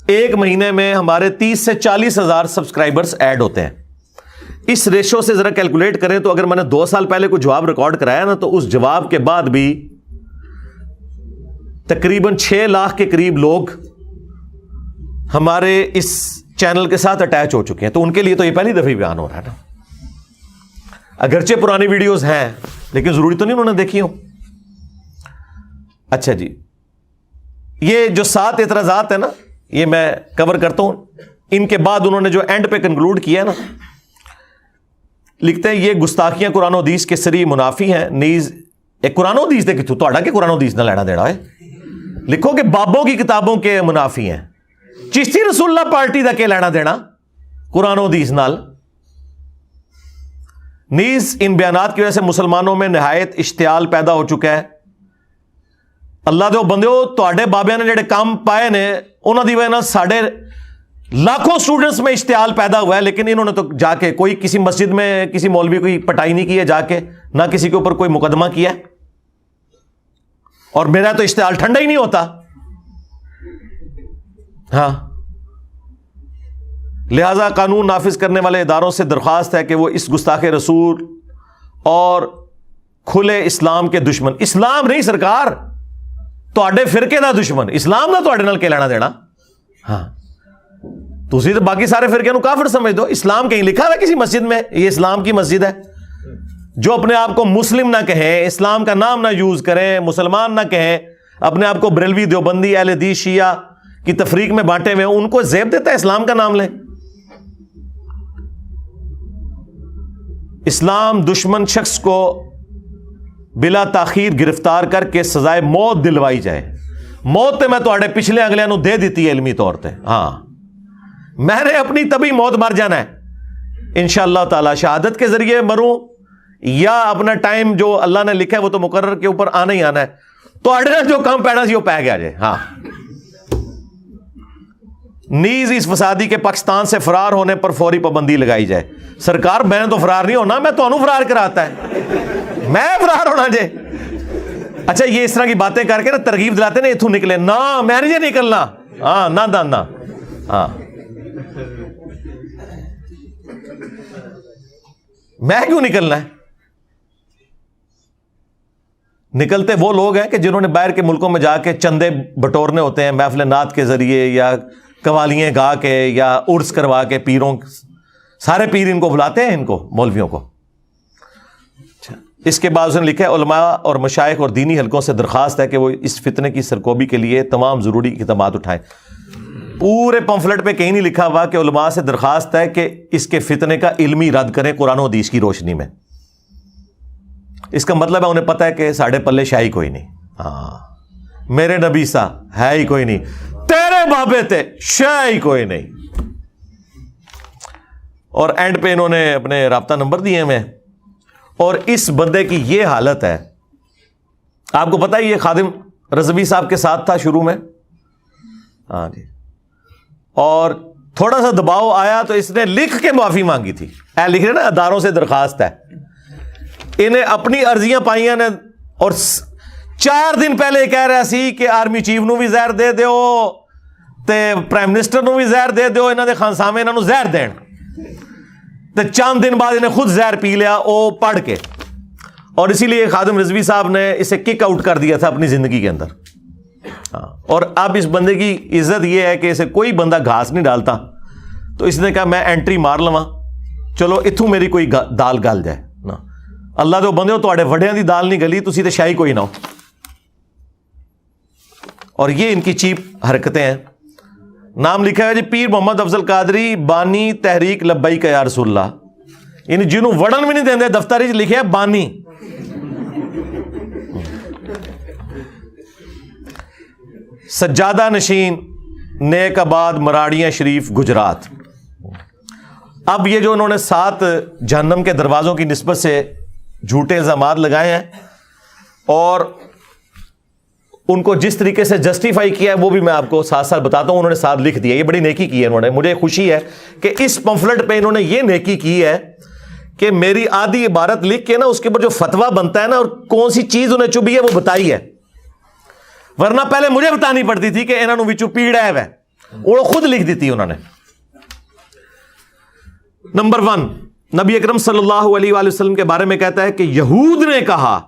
ایک مہینے میں ہمارے 30 سے 40 ہزار سبسکرائبرز ایڈ ہوتے ہیں. اس ریشو سے ذرا کیلکولیٹ کریں تو اگر میں نے 2 سال پہلے کوئی جواب ریکارڈ کرایا نا، تو اس جواب کے بعد بھی تقریباً 6 لاکھ کے قریب لوگ ہمارے اس چینل کے ساتھ اٹیچ ہو چکے ہیں. تو ان کے لیے تو یہ پہلی دفعہ بیان ہو رہا ہے نا. اگرچہ پرانی ویڈیوز ہیں لیکن ضروری تو نہیں انہوں نے دیکھی ہو. اچھا جی، یہ جو 7 اعتراضات ہیں نا، یہ میں کور کرتا ہوں. ان کے بعد انہوں نے جو اینڈ پہ کنکلوڈ کیا نا، لکھتے ہیں یہ گستاخیاں قرآن و حدیث کے سری منافی ہیں. نیز ایک قرآن و حدیث دیکھ تو کہ قرآن و حدیث نہ لینا دینا ہے، لکھو کہ بابوں کی کتابوں کے منافی ہیں. چشتی رسول اللہ پارٹی دا کہ لینا دینا قرآن و حدیث نال؟ نیز ان بیانات کی وجہ سے مسلمانوں میں نہایت اشتعال پیدا ہو چکا ہے. اللہ دے بندیو تواڈے بابیاں نے جڑے کام پائے نے انہاں دی وجہ نال ساڈے لاکھوں سٹوڈنٹس میں اشتعال پیدا ہوا ہے, لیکن انہوں نے تو جا کے کوئی کسی مسجد میں کسی مولوی کوئی پٹائی نہیں کی ہے, جا کے نہ کسی کے اوپر کوئی مقدمہ کیا ہے, اور میرا تو اشتعال ٹھنڈا ہی نہیں ہوتا. ہاں, لہذا قانون نافذ کرنے والے اداروں سے درخواست ہے کہ وہ اس گستاخ رسول اور کھلے اسلام کے دشمن, اسلام نہیں سرکار, تواڈے فرقے دا دشمن, اسلام دا تواڈے نال کی لینا دینا؟ ہاں, تسی تو باقی سارے فرقے نو کافر سمجھ دو. اسلام کہیں لکھا ہوا ہے کسی مسجد میں یہ اسلام کی مسجد ہے؟ جو اپنے آپ کو مسلم نہ کہیں, اسلام کا نام نہ یوز کریں, مسلمان نہ کہیں, اپنے آپ کو بریلوی, دیوبندی, اہل حدیث, شیعہ کی تفریق میں بانٹے ہوئے, ان کو زیب دیتا ہے اسلام کا نام لیں. اسلام دشمن شخص کو بلا تاخیر گرفتار کر کے سزائے موت دلوائی جائے. موت تے میں تو پچھلے اگلے نو دے دیتی ہے علمی طور تے. ہاں, میں نے اپنی تبھی موت مر جانا ہے انشاءاللہ تعالی, شہادت کے ذریعے مروں یا اپنا ٹائم جو اللہ نے لکھا ہے وہ تو مقرر کے اوپر آنا ہی آنا ہے. تو جو کام پینا سی وہ پہ گیا جائے. ہاں, نیز اس فسادی کے پاکستان سے فرار ہونے پر فوری پابندی لگائی جائے. سرکار میں نے تو فرار نہیں ہونا, میں تو انہوں فرار کراتا ہے, میں فرار ہونا جے. اچھا, یہ اس طرح کی باتیں کر کے نا ترغیب دلاتے نا اتھوں نکلے, نہ میں نہیں نکلنا. ہاں, نہ دانا. ہاں, میں کیوں نکلنا ہے؟ نکلتے وہ لوگ ہیں کہ جنہوں نے باہر کے ملکوں میں جا کے چندے بٹورنے ہوتے ہیں محفل نعت کے ذریعے, یا قوالیاں گا کے, یا عرس کروا کے, پیروں, سارے پیر ان کو بلاتے ہیں, ان کو مولویوں کو. اس کے بعد اس نے لکھا ہے علماء اور مشائخ اور دینی حلقوں سے درخواست ہے کہ وہ اس فتنے کی سرکوبی کے لیے تمام ضروری اقدامات اٹھائیں. پورے پمفلٹ پہ کہیں نہیں لکھا ہوا کہ علماء سے درخواست ہے کہ اس کے فتنے کا علمی رد کریں قرآن و حدیث کی روشنی میں. اس کا مطلب ہے انہیں پتہ ہے کہ ساڑھے پلے شاہی کوئی نہیں. ہاں, میرے نبی سا ہے ہی کوئی نہیں, تیرے بابے تے شاہی کوئی نہیں. اور اینڈ پہ انہوں نے اپنے رابطہ نمبر دیے میں, اور اس بندے کی یہ حالت ہے. آپ کو پتہ ہے یہ خادم رضوی صاحب کے ساتھ تھا شروع میں. ہاں جی, اور تھوڑا سا دباؤ آیا تو اس نے لکھ کے معافی مانگی تھی. لکھ رہے نا اداروں سے درخواست ہے, انہیں اپنی عرضیاں پائیاں نے, اور 4 دن پہلے کہہ رہا سی کہ آرمی چیف نو بھی زہر دے دیو تے پرائم منسٹر نو بھی زہر دے دیو, انہوں نے خانسامے انہوں زہر دین, تے چند دن بعد انہیں خود زہر پی لیا او پڑھ کے. اور اسی لیے خادم رضوی صاحب نے اسے کک آؤٹ کر دیا تھا اپنی زندگی کے اندر. اور اب اس بندے کی عزت یہ ہے کہ اسے کوئی بندہ گھاس نہیں ڈالتا, تو اس نے کہا میں انٹری مار لواں, چلو اتھوں میری کوئی دال گل جائے نا. اللہ دے بندے ہو تواڈے وڈیاں دی دال نہیں گلی, تسی تے شاہی کوئی نہ ہو. اور یہ ان کی چیپ حرکتیں ہیں. نام لکھا ہے جی پیر محمد افضل قادری بانی تحریک لبیک یا رسول اللہ, یعنی جنہوں وڑن بھی نہیں دیندے دفتر وچ لکھے بانی. سجادہ نشین نیک آباد مراڑیاں شریف گجرات. اب یہ جو انہوں نے 7 جہنم کے دروازوں کی نسبت سے جھوٹے الزامات لگائے ہیں اور ان کو جس طریقے سے جسٹیفائی کیا ہے وہ بھی میں آپ کو ساتھ ساتھ بتاتا ہوں. انہوں نے ساتھ لکھ دیا, یہ بڑی نیکی کی ہے انہوں نے. مجھے خوشی ہے کہ اس پمفلٹ پہ انہوں نے یہ نیکی کی ہے کہ میری آدھی عبارت لکھ کے نا اس کے اوپر جو فتویٰ بنتا ہے نا اور کون سی چیز انہیں چبھی ہے وہ بتائی ہے, ورنہ پہلے مجھے بتانی پڑتی تھی کہ انہوں نے وچوں پیڑا ہے وہ خود لکھ دیتی انہوں نے. نمبر 1, نبی اکرم صلی اللہ علیہ وآلہ وسلم کے بارے میں کہتا ہے کہ یہود نے کہا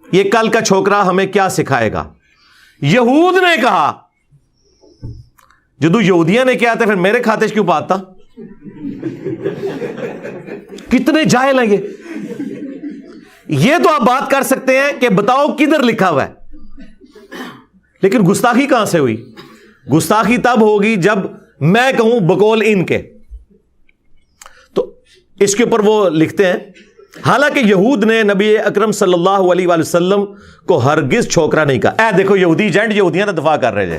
یہ کل کا چھوکرا ہمیں کیا سکھائے گا. یہود نے کہا, جدو یہودیاں نے کیا تھا پھر میرے کھاتے کیوں پاتا. کتنے جاہل ہیں یہ تو آپ بات کر سکتے ہیں کہ بتاؤ کدھر لکھا ہوا ہے, لیکن گستاخی کہاں سے ہوئی. گستاخی تب ہوگی جب میں کہوں بقول ان کے. تو اس کے اوپر وہ لکھتے ہیں حالانکہ یہود نے نبی اکرم صلی اللہ علیہ وآلہ وسلم کو ہرگز چھوکرا نہیں کہا. اے دیکھو یہودی ایجنٹ یہودیاں تو دفاع کر رہے تھے.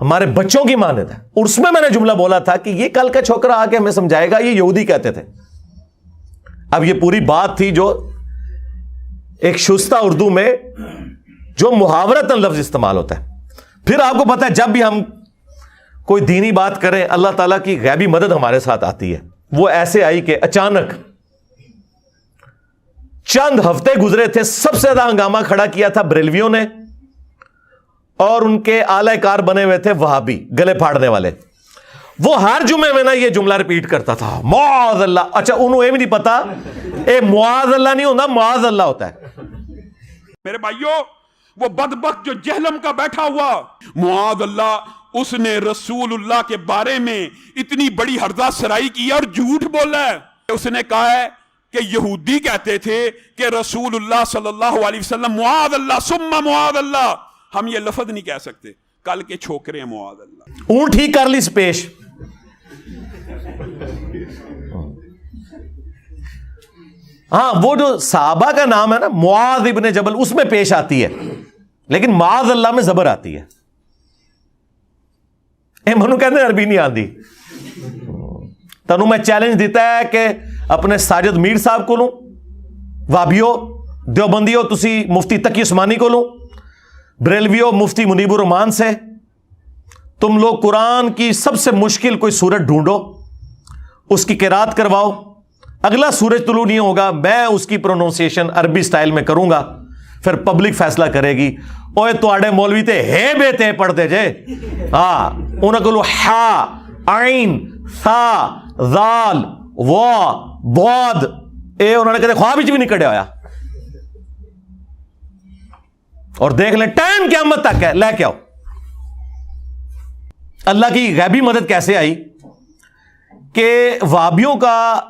ہمارے بچوں کی مانند ہے. اور اس میں نے جملہ بولا تھا کہ یہ کل کا چھوکرا آ کے ہمیں سمجھائے گا, یہ یہودی کہتے تھے. اب یہ پوری بات تھی جو ایک شستہ اردو میں جو محاورتاً لفظ استعمال ہوتا ہے. پھر آپ کو پتا ہے جب بھی ہم کوئی دینی بات کریں اللہ تعالیٰ کی غیبی مدد ہمارے ساتھ آتی ہے. وہ ایسے آئی کہ اچانک چند ہفتے گزرے تھے, سب سے زیادہ ہنگامہ کھڑا کیا تھا بریلویوں نے, اور ان کے اعلی کار بنے ہوئے تھے وہابی گلے پھاڑنے والے. وہ ہر جمعے میں نا یہ جملہ ریپیٹ کرتا تھا, معاذ اللہ. اچھا انہوں یہ بھی نہیں پتا اے معاذ اللہ نہیں ہوتا, معاذ اللہ ہوتا ہے. میرے بھائیوں, وہ بدبخت جو جہلم کا بیٹھا ہوا, معاذ اللہ, اس نے رسول اللہ کے بارے میں اتنی بڑی ہرزہ سرائی کی اور جھوٹ بولا ہے. اس نے کہا ہے کہ یہودی کہتے تھے کہ رسول اللہ صلی اللہ علیہ وسلم معاذ اللہ ثم معاذ اللہ. ہم یہ لفظ نہیں کہہ سکتے, کل کے چھوکرے ہیں معاذ اللہ. اونٹ ہی کر لی پیش. ہاں وہ جو صحابہ کا نام ہے نا معاذ ابن جبل, اس میں پیش آتی ہے, لیکن معاذ اللہ میں زبر آتی ہے. اے منو کہتے ہیں عربی نہیں آتی. تنو میں چیلنج دیتا ہے کہ اپنے ساجد میر صاحب کو لوں, وابیو دیوبندیو تسی مفتی تقی عثمانی کو لوں, بریلویو مفتی منیب الرحمان سے. تم لوگ قرآن کی سب سے مشکل کوئی سورت ڈھونڈو, اس کی قرات کرواؤ. اگلا سورج طلوع نہیں ہوگا, میں اس کی پروننسیشن عربی سٹائل میں کروں گا, پھر پبلک فیصلہ کرے گی. اوے تواڈے مولوی تے ہے بے تے پڑھتے جے. ہاں انہاں کولو ہا عین ثا ذال وا ضاد اے انہوں نے کہتے خواب بھی نہیں کڑیا ہویا. اور دیکھ لیں ٹائم قیامت تک ہے, لے کے آؤ. اللہ کی غیبی مدد کیسے آئی کہ وابیوں کا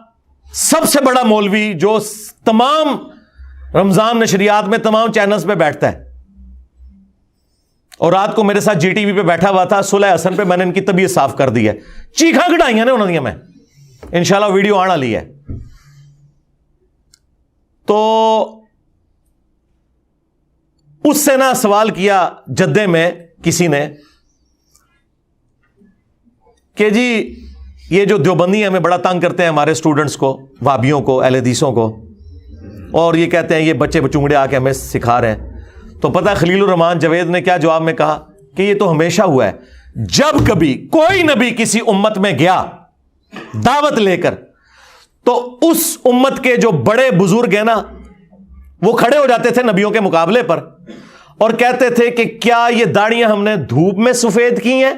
سب سے بڑا مولوی جو تمام رمضان نشریات میں تمام چینلز پہ بیٹھتا ہے, اور رات کو میرے ساتھ جی ٹی وی پہ بیٹھا ہوا تھا, صلح حسن پہ میں نے ان کی طبیعت صاف کر دی ہے. چیخاں کٹائیاں نے انہوں نے, میں انشاءاللہ ویڈیو آنا لی ہے. تو اس سے نہ سوال کیا جدے میں کسی نے کہ جی یہ جو دیوبندی ہمیں بڑا تنگ کرتے ہیں ہمارے اسٹوڈنٹس کو, وابیوں کو, اہل حدیثوں کو, اور یہ کہتے ہیں یہ بچے بچونگڑے آ کے ہمیں سکھا رہے ہیں. تو پتہ خلیل الرحمان جوید نے کیا جواب میں کہا کہ یہ تو ہمیشہ ہوا ہے, جب کبھی کوئی نبی کسی امت میں گیا دعوت لے کر, تو اس امت کے جو بڑے بزرگ ہیں نا وہ کھڑے ہو جاتے تھے نبیوں کے مقابلے پر اور کہتے تھے کہ کیا یہ داڑیاں ہم نے دھوپ میں سفید کی ہیں,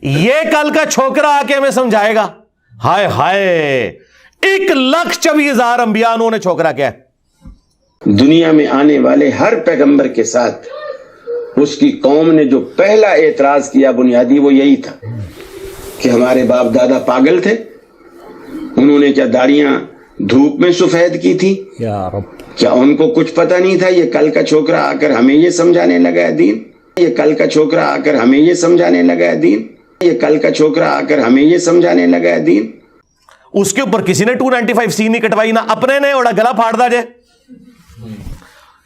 یہ کل کا چھوکرا آ کے ہمیں سمجھائے گا. ہائے ہائے, 1,24,000 انبیاء انہوں نے چھوکرا کیا ہے. دنیا میں آنے والے ہر پیغمبر کے ساتھ اس کی قوم نے جو پہلا اعتراض کیا بنیادی وہ یہی تھا کہ ہمارے باپ دادا پاگل تھے, انہوں نے کیا داڑیاں دھوپ میں سفید کی تھی, کیا ان کو کچھ پتہ نہیں تھا یہ کل کا چھوکرا آ کر ہمیں یہ سمجھانے لگا ہے دین, یہ کل کا چھوکرا آ کر ہمیں یہ سمجھانے لگا ہے دین, یہ کل کا چھوکرا آ کر ہمیں یہ سمجھانے لگا ہے دین. اس کے اوپر کسی نے 295C نہیں کٹوائی, نہ اپنے نے اوڑا گلا پھاڑ دا جے.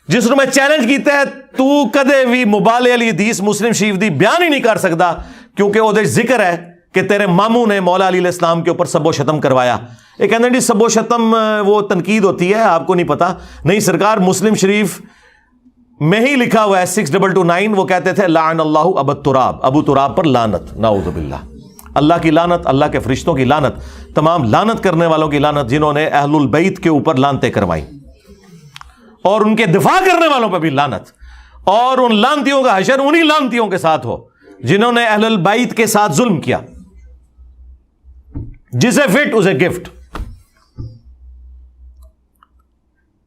جس نے میں چیلنج کیتا ہے تو کدے بھی مبالغ علی حدیث مسلم شریف دی بیان ہی نہیں کر سکتا, کیونکہ وہ دے ذکر ہے کہ تیرے ماموں نے مولا علی علیہ السلام کے اوپر سب و شتم کروایا. یہ کہتے ہیں جی سب و شتم وہ تنقید ہوتی ہے, آپ کو نہیں پتا. نہیں سرکار, مسلم شریف میں ہی لکھا ہوا ہے 6229, وہ کہتے تھے لعن اللہ ابو تراب, ابو تراب پر لعنت, نعوذ باللہ. اللہ کی لعنت, اللہ کے فرشتوں کی لعنت, تمام لعنت کرنے والوں کی لعنت جنہوں نے اہل البیت کے اوپر لعنتیں کروائی, اور ان کے دفاع کرنے والوں پہ بھی لعنت. اور ان لعنتیوں کا حشر انہی لعنتیوں کے ساتھ ہو جنہوں نے اہل البیت کے ساتھ ظلم کیا. جسے فٹ اسے گفٹ.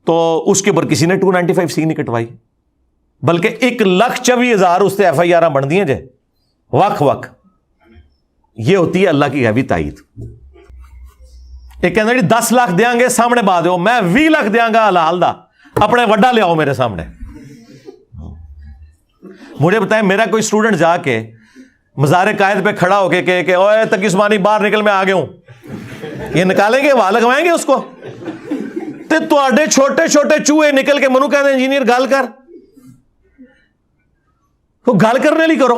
تو اس کے اوپر کسی نے 295C نہیں کٹوائی, بلکہ 1,24,000 اس سے FIR بن دی ہیں جے وق وق. یہ ہوتی ہے اللہ کی غیبی تائید. ایک کہنا جی 10 لاکھ دیاں گے سامنے با دیو, میں 20 لاکھ دیاں گا حلال دا, اپنے وڈا لے آؤ میرے سامنے. مجھے بتائیں میرا کوئی اسٹوڈنٹ جا کے مزار قائد پہ کھڑا ہو کے کہ اوے تقی عثمانی باہر نکل, میں آ گیا ہوں, یہ نکالیں گے, وہاں لگوائیں گے اس کو؟ تے تواڈے چھوٹے چھوٹے چوہے نکل کے منو کہتے انجینئر گل کر, تو گل کرنے لی کرو.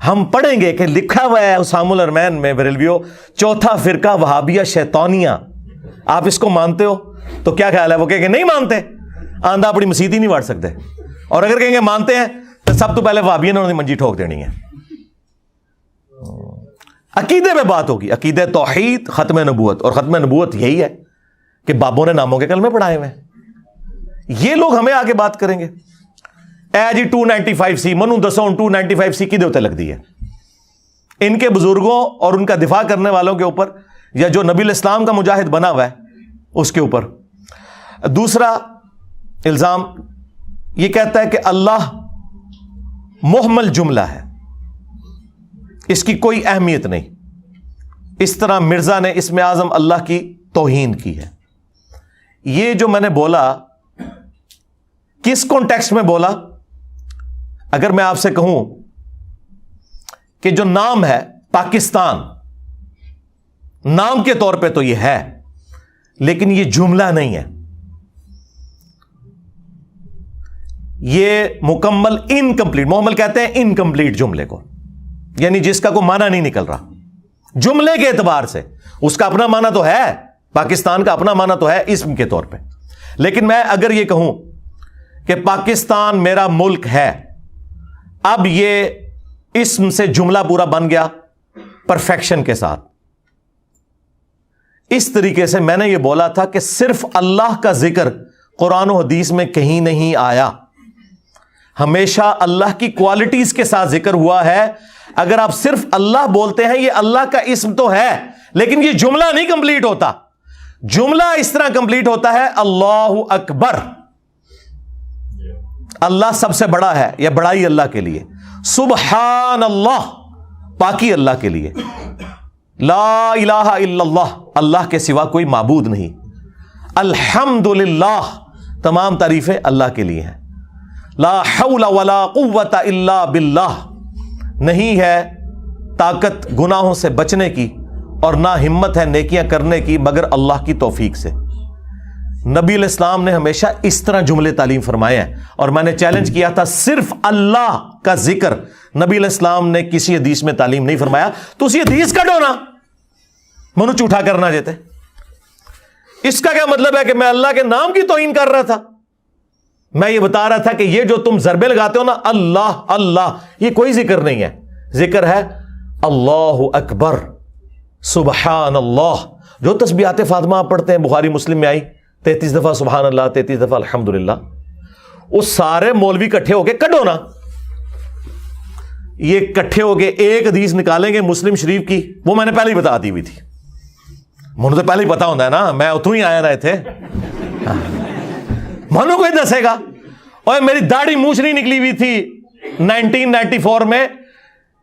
ہم پڑھیں گے کہ لکھا ہوا ہے اسام الارمین میں بریلویو، چوتھا فرقہ وہابیہ شیطانیہ، آپ اس کو مانتے ہو؟ تو کیا خیال ہے؟ وہ کہیں گے نہیں مانتے، آندھا اپنی مسیت ہی نہیں واڑ سکتے، اور اگر کہیں گے مانتے ہیں تو سب تو پہلے وہابیوں نے منجی ٹھوک دینی ہے۔ عقیدے میں بات ہوگی، عقیدہ توحید، ختم نبوت، اور ختم نبوت یہی ہے کہ بابوں نے ناموں کے کلمے پڑھائے ہوئے ہیں۔ یہ لوگ ہمیں آگے بات کریں گے، اے جی 295C منو دسو 295C کی دیوتے لگ دی ہے ان کے بزرگوں اور ان کا دفاع کرنے والوں کے اوپر، یا جو نبی الاسلام کا مجاہد بنا ہوا ہے اس کے اوپر۔ دوسرا الزام یہ کہتا ہے کہ اللہ محمل جملہ ہے، اس کی کوئی اہمیت نہیں۔ اس طرح مرزا نے اسم اعظم اللہ کی توہین کی ہے۔ یہ جو میں نے بولا کس کانٹیکسٹ میں بولا؟ اگر میں آپ سے کہوں کہ جو نام ہے پاکستان، نام کے طور پہ تو یہ ہے، لیکن یہ جملہ نہیں ہے، یہ مکمل انکمپلیٹ، محمل کہتے ہیں انکمپلیٹ جملے کو، یعنی جس کا کوئی معنی نہیں نکل رہا جملے کے اعتبار سے۔ اس کا اپنا معنی تو ہے، پاکستان کا اپنا معنی تو ہے اسم کے طور پہ، لیکن میں اگر یہ کہوں کہ پاکستان میرا ملک ہے، اب یہ اسم سے جملہ پورا بن گیا پرفیکشن کے ساتھ۔ اس طریقے سے میں نے یہ بولا تھا کہ صرف اللہ کا ذکر قرآن و حدیث میں کہیں نہیں آیا، ہمیشہ اللہ کی کوالٹیز کے ساتھ ذکر ہوا ہے۔ اگر آپ صرف اللہ بولتے ہیں، یہ اللہ کا اسم تو ہے، لیکن یہ جملہ نہیں کمپلیٹ ہوتا۔ جملہ اس طرح کمپلیٹ ہوتا ہے اللہ اکبر، اللہ سب سے بڑا ہے، یا بڑائی اللہ کے لیے، سبحان اللہ پاکی اللہ کے لیے، لا الہ الا اللہ اللہ کے سوا کوئی معبود نہیں، الحمدللہ تمام تعریفیں اللہ کے لیے ہیں، لا حول ولا قوت الا باللہ نہیں ہے طاقت گناہوں سے بچنے کی اور نہ ہمت ہے نیکیاں کرنے کی مگر اللہ کی توفیق سے۔ نبی علیہ السلام نے ہمیشہ اس طرح جملے تعلیم فرمائے ہیں، اور میں نے چیلنج کیا تھا صرف اللہ کا ذکر نبی علیہ السلام نے کسی حدیث میں تعلیم نہیں فرمایا، تو اسی حدیث کا ڈونا منو جھوٹا کرنا جاتے۔ اس کا کیا مطلب ہے کہ میں اللہ کے نام کی توہین کر رہا تھا؟ میں یہ بتا رہا تھا کہ یہ جو تم ضربے لگاتے ہو نا اللہ اللہ، یہ کوئی ذکر نہیں ہے، ذکر ہے اللہ اکبر سبحان اللہ۔ جو تسبیحات فاطمہ آپ پڑھتے ہیں، بخاری مسلم میں آئی 33 دفعہ سبحان اللہ، 33 دفعہ الحمدللہ، وہ سارے مولوی کٹھے ہو کے کڈو نا، یہ کٹھے ہو کے ایک حدیث نکالیں گے مسلم شریف کی، وہ میں نے پہلے ہی بتا دی ہوئی تھی، مجھے تو پہلے ہی پتا ہوتا ہے نا، میں اتوں ہی آیا رہے تھے، منو کوئی دسے گا؟ اور میری داڑھی مونچھ نہیں نکلی ہوئی تھی 1994 میں،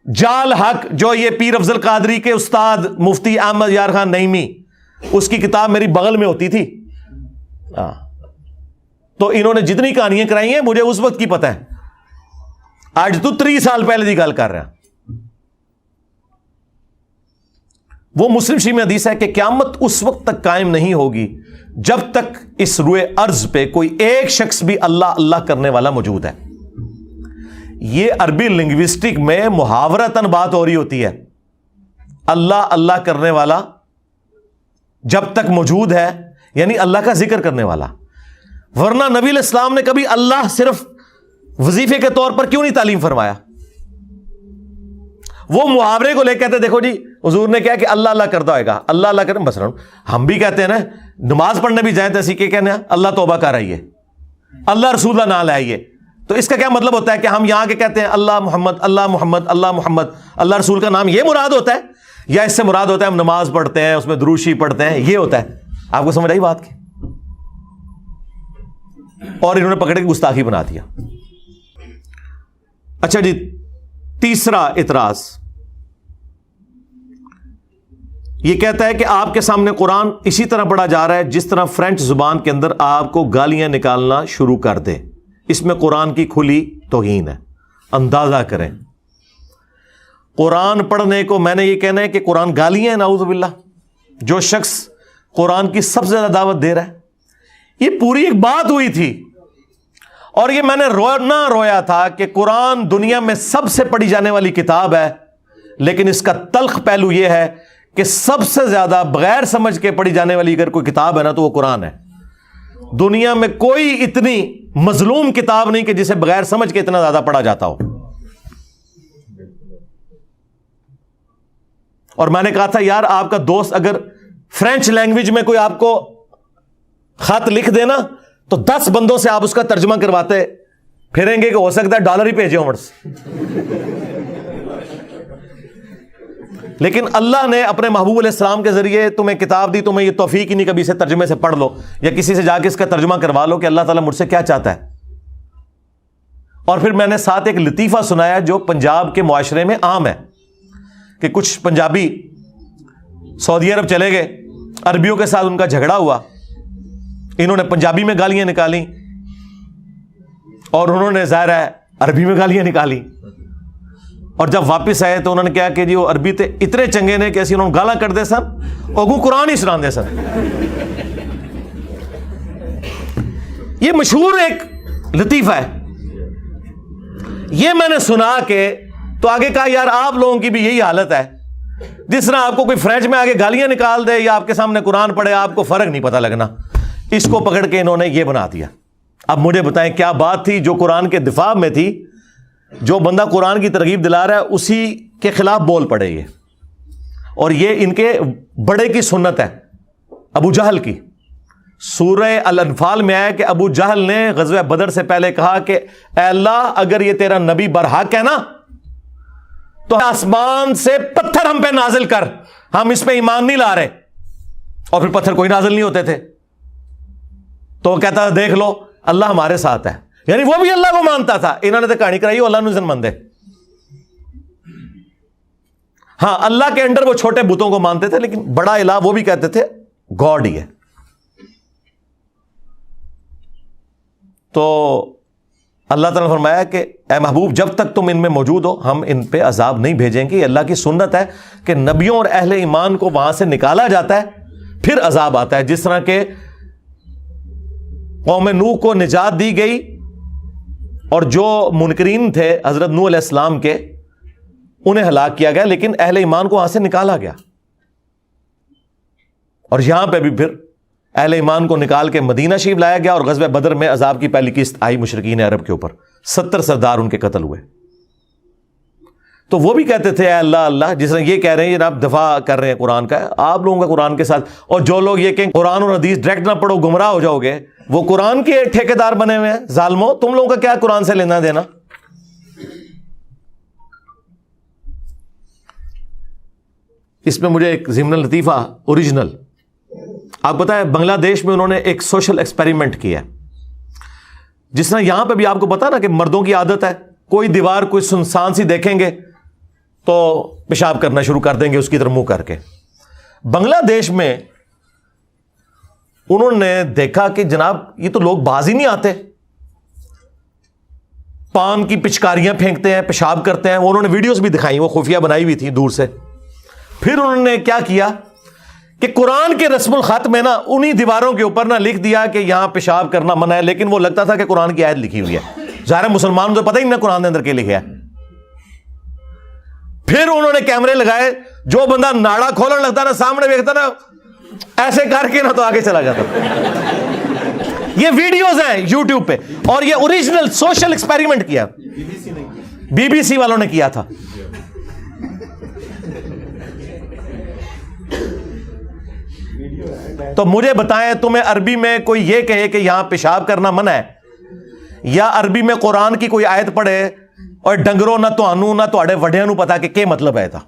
جال حق جو یہ پیر افضل قادری کے استاد مفتی احمد یار خان نعیمی، اس کی کتاب میری بغل میں ہوتی تھی، تو انہوں نے جتنی کہانیاں کرائی ہیں مجھے اس وقت کی پتہ ہے، آج تو 3 سال پہلے کی گل کر رہا ہیں۔ وہ مسلم شریف میں حدیث ہے کہ قیامت اس وقت تک قائم نہیں ہوگی جب تک اس روئے ارض پہ کوئی ایک شخص بھی اللہ اللہ کرنے والا موجود ہے۔ یہ عربی لنگوسٹک میں محاورتاً بات ہو رہی ہوتی ہے، اللہ اللہ کرنے والا جب تک موجود ہے، یعنی اللہ کا ذکر کرنے والا، ورنہ نبی علیہ السلام نے کبھی اللہ صرف وظیفے کے طور پر کیوں نہیں تعلیم فرمایا؟ وہ محاورے کو لے کے کہتے دیکھو جی حضور نے کیا کہ اللہ اللہ کرتا ہوئے گا، اللہ اللہ کریں بس۔ ہم بھی کہتے ہیں نا، نماز پڑھنے بھی جائیں تو اسی کے کہنے ہیں اللہ توبہ کر آئیے، اللہ رسول اللہ نہ لائیے، تو اس کا کیا مطلب ہوتا ہے کہ ہم یہاں کے کہتے ہیں اللہ محمد اللہ محمد اللہ محمد، اللہ رسول کا نام یہ مراد ہوتا ہے، یا اس سے مراد ہوتا ہے ہم نماز پڑھتے ہیں اس میں درود شریف پڑھتے ہیں، یہ ہوتا ہے؟ آپ کو سمجھ آئی بات کی؟ اور انہوں نے پکڑ کے گستاخی بنا دیا۔ اچھا جی، تیسرا اعتراض یہ کہتا ہے کہ آپ کے سامنے قرآن اسی طرح پڑھا جا رہا ہے جس طرح فرینچ زبان کے اندر آپ کو گالیاں نکالنا شروع کر دے، اس میں قرآن کی کھلی توہین ہے، اندازہ کریں۔ قرآن پڑھنے کو میں نے یہ کہنا ہے کہ قرآن گالیاں ہیں، نعوذ باللہ۔ جو شخص قرآن کی سب سے زیادہ دعوت دے رہا ہے، یہ پوری ایک بات ہوئی تھی، اور یہ میں نے رویا تھا کہ قرآن دنیا میں سب سے پڑھی جانے والی کتاب ہے، لیکن اس کا تلخ پہلو یہ ہے کہ سب سے زیادہ بغیر سمجھ کے پڑھی جانے والی اگر کوئی کتاب ہے نا تو وہ قرآن ہے۔ دنیا میں کوئی اتنی مظلوم کتاب نہیں کہ جسے بغیر سمجھ کے اتنا زیادہ پڑھا جاتا ہو۔ اور میں نے کہا تھا یار آپ کا دوست اگر فرینچ لینگویج میں کوئی آپ کو خط لکھ دینا تو 10 بندوں سے آپ اس کا ترجمہ کرواتے پھریں گے کہ ہو سکتا ہے ڈالر ہی بھیجے عمر سے۔ لیکن اللہ نے اپنے محبوب علیہ السلام کے ذریعے تمہیں کتاب دی، تمہیں یہ توفیق ہی نہیں کبھی سے ترجمے سے پڑھ لو یا کسی سے جا کے اس کا ترجمہ کروا لو کہ اللہ تعالیٰ مجھ سے کیا چاہتا ہے۔ اور پھر میں نے ساتھ ایک لطیفہ سنایا جو پنجاب کے معاشرے میں عام ہے کہ کچھ پنجابی سعودی عرب چلے گئے، عربیوں کے ساتھ ان کا جھگڑا ہوا، انہوں نے پنجابی میں گالیاں نکالی اور انہوں نے ظاہر ہے عربی میں گالیاں نکالی، اور جب واپس آئے تو انہوں نے کہا کہ جی وہ عربی تے اتنے چنگے نے کہ انہوں نے گالاں کر دے سن اور قرآن ہی سنا دے سن۔ یہ مشہور ایک لطیفہ ہے، یہ میں نے سنا کے تو آگے کہا یار آپ لوگوں کی بھی یہی حالت ہے، جس طرح آپ کو کوئی فرینچ میں آگے گالیاں نکال دے یا آپ کے سامنے قرآن پڑھے آپ کو فرق نہیں پتہ لگنا۔ اس کو پکڑ کے انہوں نے یہ بنا دیا۔ اب مجھے بتائیں کیا بات تھی جو قرآن کے دفاع میں تھی، جو بندہ قرآن کی ترغیب دلا رہا ہے اسی کے خلاف بول پڑے یہ، اور یہ ان کے بڑے کی سنت ہے ابو جہل کی۔ سورہ الانفال میں آیا کہ ابو جہل نے غزوہ بدر سے پہلے کہا کہ اے اللہ اگر یہ تیرا نبی برحق ہے نا تو آسمان سے پتھر ہم پہ نازل کر، ہم اس پہ ایمان نہیں لا رہے۔ اور پھر پتھر کوئی نازل نہیں ہوتے تھے، تو وہ کہتا دیکھ لو اللہ ہمارے ساتھ ہے، یعنی وہ بھی اللہ کو مانتا تھا۔ انہوں نے تو کہانی کرائی اللہ نزن مندے، ہاں اللہ کے انڈر وہ چھوٹے بتوں کو مانتے تھے، لیکن بڑا الہ وہ بھی کہتے تھے گاڈ ہی ہے۔ تو اللہ تعالیٰ نے فرمایا کہ اے محبوب جب تک تم ان میں موجود ہو ہم ان پہ عذاب نہیں بھیجیں گے۔ یہ اللہ کی سنت ہے کہ نبیوں اور اہل ایمان کو وہاں سے نکالا جاتا ہے پھر عذاب آتا ہے، جس طرح کہ قوم نوح کو نجات دی گئی اور جو منکرین تھے حضرت نوح علیہ السلام کے انہیں ہلاک کیا گیا، لیکن اہل ایمان کو وہاں سے نکالا گیا۔ اور یہاں پہ بھی پھر اہل ایمان کو نکال کے مدینہ شریف لایا گیا، اور غزوہ بدر میں عذاب کی پہلی قسط آئی مشرکین عرب کے اوپر، 70 سردار ان کے قتل ہوئے۔ تو وہ بھی کہتے تھے اے اللہ اللہ، جس طرح یہ کہہ رہے ہیں یہ آپ دفاع کر رہے ہیں قرآن کا، آپ لوگوں کا قرآن کے ساتھ، اور جو لوگ یہ کہیں قرآن اور حدیث ڈائریکٹ نہ پڑھو گمراہ ہو جاؤ گے، وہ قرآن کے ٹھیکیدار بنے ہوئے ہیں۔ ظالموں تم لوگوں کا کیا قرآن سے لینا دینا؟ اس میں مجھے ایک ضمن لطیفہ اوریجنل، آپ پتہ ہے بنگلہ دیش میں انہوں نے ایک سوشل ایکسپیریمنٹ کیا، جس طرح یہاں پہ بھی آپ کو پتا نا کہ مردوں کی عادت ہے کوئی دیوار کوئی سنسان سی دیکھیں گے تو پیشاب کرنا شروع کر دیں گے اس کی طرف منہ کر کے۔ بنگلہ دیش میں انہوں نے دیکھا کہ جناب یہ تو لوگ باز ہی نہیں آتے، پان کی پچکاریاں پھینکتے ہیں، پیشاب کرتے ہیں۔ انہوں نے ویڈیوز بھی دکھائی، وہ خفیہ بنائی ہوئی تھی دور سے۔ پھر انہوں نے کیا کیا کہ قرآن کے رسم الخط میں نا انہی دیواروں کے اوپر نا لکھ دیا کہ یہاں پیشاب کرنا منع ہے، لیکن وہ لگتا تھا کہ قرآن کی آیت لکھی ہوئی ہے۔ ظاہر مسلمان تو پتہ ہی نہیں قرآن کے اندر کیا لکھا ہے۔ پھر انہوں نے کیمرے لگائے، جو بندہ ناڑا کھولنے لگتا نا سامنے دیکھتا نا ایسے کر کے نا تو آگے چلا جاتا۔ یہ ویڈیوز ہیں یوٹیوب پہ، اور یہ اوریجنل سوشل ایکسپیریمنٹ کیا بی بی سی والوں نے کیا تھا۔ تو مجھے بتائیں تمہیں عربی میں کوئی یہ کہے کہ یہاں پیشاب کرنا منع ہے، یا عربی میں قرآن کی کوئی آیت پڑھے اور ڈنگروں نہ توانو نہ توڑے وڈیاں نو پتا کہ کیا مطلب ہے تھا؟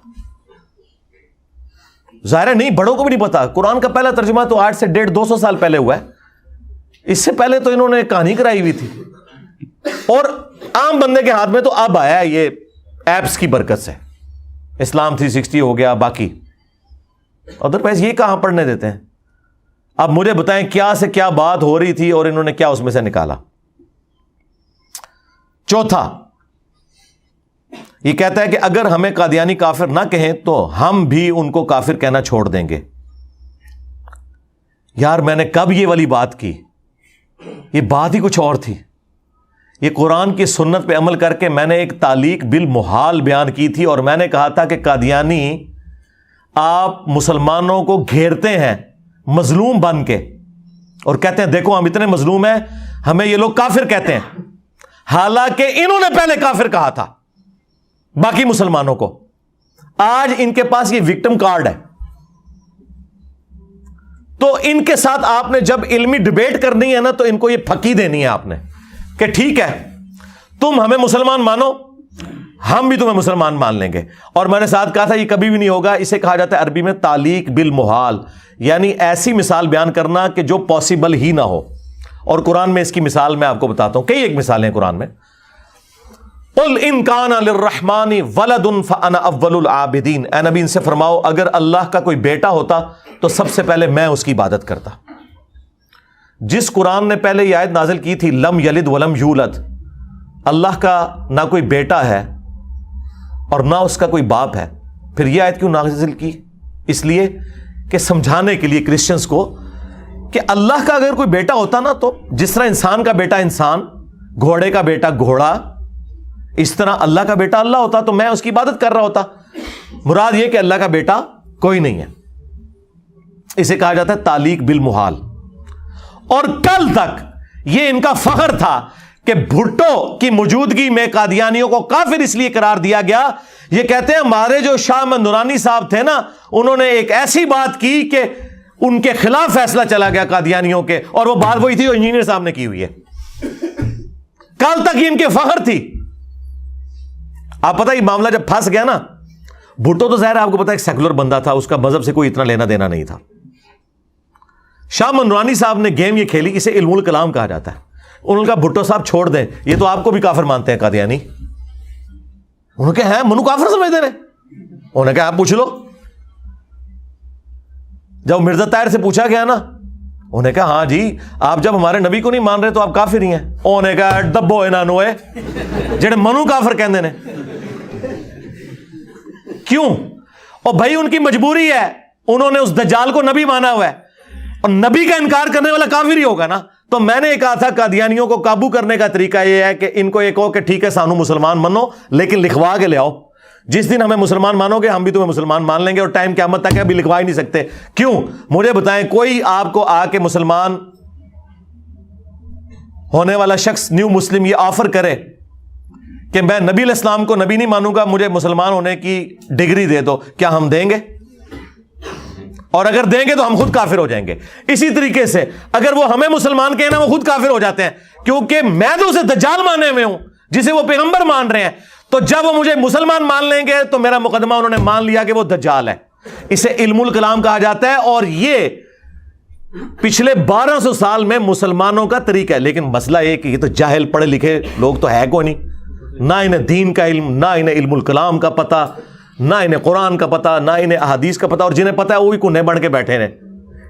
ظاہر ہے نہیں، بڑوں کو بھی نہیں پتا۔ قرآن کا پہلا ترجمہ تو 800 سے 150-200 سال پہلے ہوا ہے، اس سے پہلے تو انہوں نے کہانی کرائی ہوئی تھی، اور عام بندے کے ہاتھ میں تو اب آیا ہے یہ ایپس کی برکت سے۔ اسلام 360 ہو گیا، باقی ادر وائز یہ کہاں پڑھنے دیتے ہیں؟ اب مجھے بتائیں کیا سے کیا بات ہو رہی تھی اور انہوں نے کیا اس میں سے نکالا۔ چوتھا یہ کہتا ہے کہ اگر ہمیں قادیانی کافر نہ کہیں تو ہم بھی ان کو کافر کہنا چھوڑ دیں گے۔ یار میں نے کب یہ والی بات کی؟ یہ بات ہی کچھ اور تھی۔ یہ قرآن کی سنت پہ عمل کر کے میں نے ایک تعلیق بالمحال بیان کی تھی، اور میں نے کہا تھا کہ قادیانی آپ مسلمانوں کو گھیرتے ہیں مظلوم بن کے اور کہتے ہیں دیکھو ہم اتنے مظلوم ہیں، ہمیں یہ لوگ کافر کہتے ہیں، حالانکہ انہوں نے پہلے کافر کہا تھا باقی مسلمانوں کو۔ آج ان کے پاس یہ وکٹم کارڈ ہے، تو ان کے ساتھ آپ نے جب علمی ڈیبیٹ کرنی ہے نا تو ان کو یہ پھکی دینی ہے آپ نے کہ ٹھیک ہے تم ہمیں مسلمان مانو، ہم بھی تمہیں مسلمان مان لیں گے۔ اور میں نے ساتھ کہا تھا یہ کبھی بھی نہیں ہوگا، اسے کہا جاتا ہے عربی میں تعلیق بالمحال، یعنی ایسی مثال بیان کرنا کہ جو پاسبل ہی نہ ہو۔ اور قرآن میں اس کی مثال میں آپ کو بتاتا ہوں، کئی ایک مثالیں ہیں قرآن میں۔ قل ان کان للرحمن ولد فانا اول العابدین، اے نبی ان سے فرماؤ اگر اللہ کا کوئی بیٹا ہوتا تو سب سے پہلے میں اس کی عبادت کرتا۔ جس قرآن نے پہلے یہ آیت نازل کی تھی لم یلد ولم یولد، اللہ کا نہ کوئی بیٹا ہے اور نہ اس کا کوئی باپ ہے، پھر یہ آیت کیوں نازل کی؟ اس لیے کہ سمجھانے کے لیے کرسچنز کو کہ اللہ کا اگر کوئی بیٹا ہوتا نا تو جس طرح انسان کا بیٹا انسان، گھوڑے کا بیٹا گھوڑا، اس طرح اللہ کا بیٹا اللہ ہوتا تو میں اس کی عبادت کر رہا ہوتا۔ مراد یہ کہ اللہ کا بیٹا کوئی نہیں ہے، اسے کہا جاتا ہے تعلیق بالمحال۔ اور کل تک یہ ان کا فخر تھا کہ بھٹو کی موجودگی میں قادیانیوں کو کافر اس لیے قرار دیا گیا۔ یہ کہتے ہیں ہمارے جو شاہ احمد نورانی صاحب تھے نا، انہوں نے ایک ایسی بات کی کہ ان کے خلاف فیصلہ چلا گیا قادیانیوں کے، اور وہ بات وہی تھی جو انجینئر صاحب نے کی ہوئی ہے۔ کل تک یہ ان کے فخر تھی۔ آپ پتہ یہ معاملہ جب پھنس گیا نا، بھٹو تو ظاہر آپ کو پتا ایک سیکولر بندہ تھا، اس کا مذہب سے کوئی اتنا لینا دینا نہیں تھا۔ شاہ احمد نورانی صاحب نے گیم یہ کھیلی، اسے علم الکلام کہا جاتا ہے۔ انہوں نے کہا بھٹو صاحب چھوڑ دیں، یہ تو آپ کو بھی کافر مانتے ہیں قادیانی۔ انہوں نے کہا ہیں منو کافر سمجھتے ہیں؟ انہوں نے کہا آپ پوچھ لو۔ جب مرزا طاہر سے پوچھا گیا نا، انہوں نے کہا ہاں جی آپ جب ہمارے نبی کو نہیں مان رہے تو آپ کافر ہی ہیں۔ انہوں نے کہا دبو انہوں ہے جڑے منو کافر کہندے نے۔ کیوں؟ اور بھائی ان کی مجبوری ہے، انہوں نے اس دجال کو نبی مانا ہوا ہے، اور نبی کا انکار کرنے والا کافر ہی ہوگا نا۔ تو میں نے کہا تھا قادیانیوں کو قابو کرنے کا طریقہ یہ ہے کہ ان کو یہ کہو کہ ٹھیک ہے سانو مسلمان منو، لیکن لکھوا کے لے آؤ، جس دن ہمیں مسلمان مانو گے ہم بھی تمہیں مسلمان مان لیں گے، اور ٹائم قیامت تک ابھی لکھوا ہی نہیں سکتے۔ کیوں؟ مجھے بتائیں کوئی آپ کو آ کے مسلمان ہونے والا شخص نیو مسلم یہ آفر کرے کہ میں نبی علیہ السلام کو نبی نہیں مانوں گا، مجھے مسلمان ہونے کی ڈگری دے دو، کیا ہم دیں گے؟ اور اگر دیں گے تو ہم خود کافر ہو جائیں گے۔ اسی طریقے سے اگر وہ ہمیں مسلمان کہنا وہ خود کافر ہو جاتے ہیں، کیونکہ میں تو اسے دجال مانے میں ہوں جسے وہ پیغمبر مان رہے ہیں۔ تو جب وہ مجھے مسلمان مان لیں گے تو میرا مقدمہ انہوں نے مان لیا کہ وہ دجال ہے۔ اسے علم الکلام کہا جاتا ہے، اور یہ پچھلے 1200 سال میں مسلمانوں کا طریقہ ہے۔ لیکن مسئلہ یہ کہ یہ تو جاہل پڑھے لکھے لوگ تو ہے کوئی نہیں، نہ انہیں دین کا علم، نہ انہیں علم الکلام کا پتہ، نہ انہیں قرآن کا پتہ، نہ انہیں احادیث کا پتہ، اور جنہیں پتہ ہے وہ بھی کونے بن کے بیٹھے ہیں۔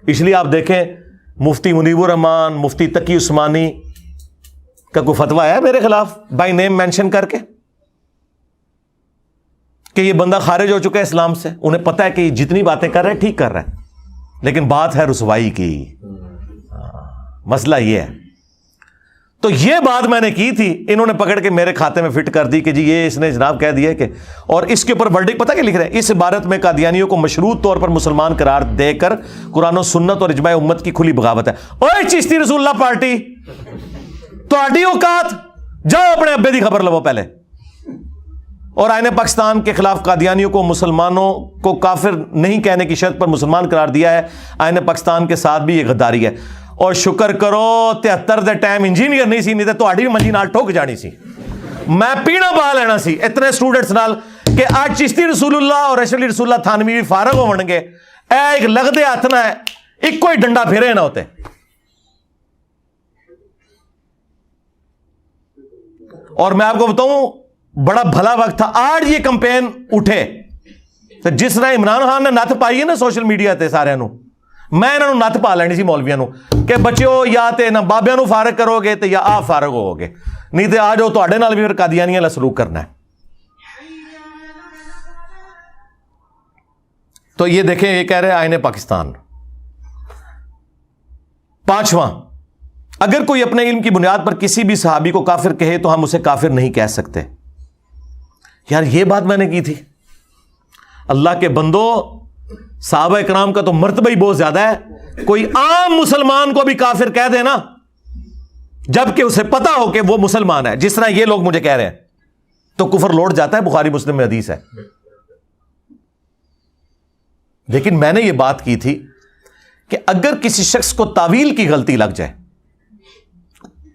اس لیے آپ دیکھیں مفتی منیب الرحمان، مفتی تقی عثمانی کا کوئی فتویٰ ہے میرے خلاف بائی نیم مینشن کر کے کہ یہ بندہ خارج ہو چکا ہے اسلام سے؟ انہیں پتہ ہے کہ یہ جتنی باتیں کر رہے ہیں ٹھیک کر رہا ہے، لیکن بات ہے رسوائی کی۔ مسئلہ یہ ہے۔ تو یہ بات میں نے کی تھی، انہوں نے پکڑ کے میرے کھاتے میں فٹ کر دی کہ جی یہ اس نے جناب کہہ دیا کہ، اور اس کے اوپر ورڈکٹ پتہ کیا لکھ رہے ہیں؟ اس عبارت میں قادیانیوں کو مشروط طور پر مسلمان قرار دے کر قرآن و سنت اور اجماع امت کی کھلی بغاوت ہے۔ اوے چشتی رسول اللہ پارٹی، تہاڈی اوقات، جاؤ اپنے ابے دی خبر لو پہلے۔ اور آئین پاکستان کے خلاف قادیانیوں کو مسلمانوں کو کافر نہیں کہنے کی شرط پر مسلمان قرار دیا ہے۔ آئین پاکستان کے ساتھ بھی یہ غداری ہے۔ اور شکر کرو 73 دے ٹائم انجینئر نہیں سی، نہیں تے تہاڈی بھی منجی نال ٹھوک جانی سی، میں پیڑا پا لینا سی اتنے سٹوڈنٹس نال کہ آج چشتی رسول اللہ اور اشرف علی رسول اللہ تھانوی بھی فارغ ہون گے، اے ایک لگدے ہاتھ نہ ہے ایک کوئی ڈنڈا پھیرے نہ ہوتے۔ اور میں آپ کو بتاؤں بڑا بھلا وقت تھا، آج یہ کمپین اٹھے تو جس طرح عمران خان نے نت پائی ہے نا سوشل میڈیا تے سارے نو، میں انہوں نت پا لینی سی مولویاں نو کہ بچیو یا تے نہ بابیاں نو فارغ کرو گے تے یا آپ فارغ ہو گے، نہیں تے آ جاؤ تہاڈے نال بھی پھر قادیانیاں والا سلوک کرنا ہے۔ تو یہ دیکھیں یہ کہہ رہے آئین پاکستان۔ 5واں اگر کوئی اپنے علم کی بنیاد پر کسی بھی صحابی کو کافر کہے تو ہم اسے کافر نہیں کہہ سکتے. یار یہ بات میں نے کی تھی. اللہ کے بندو، صحابہ اکرام کا تو مرتبہ ہی بہت زیادہ ہے. کوئی عام مسلمان کو بھی کافر کہہ دے نا، جبکہ اسے پتا ہو کہ وہ مسلمان ہے، جس طرح یہ لوگ مجھے کہہ رہے ہیں، تو کفر لوٹ جاتا ہے. بخاری مسلم میں حدیث ہے. لیکن میں نے یہ بات کی تھی کہ اگر کسی شخص کو تاویل کی غلطی لگ جائے،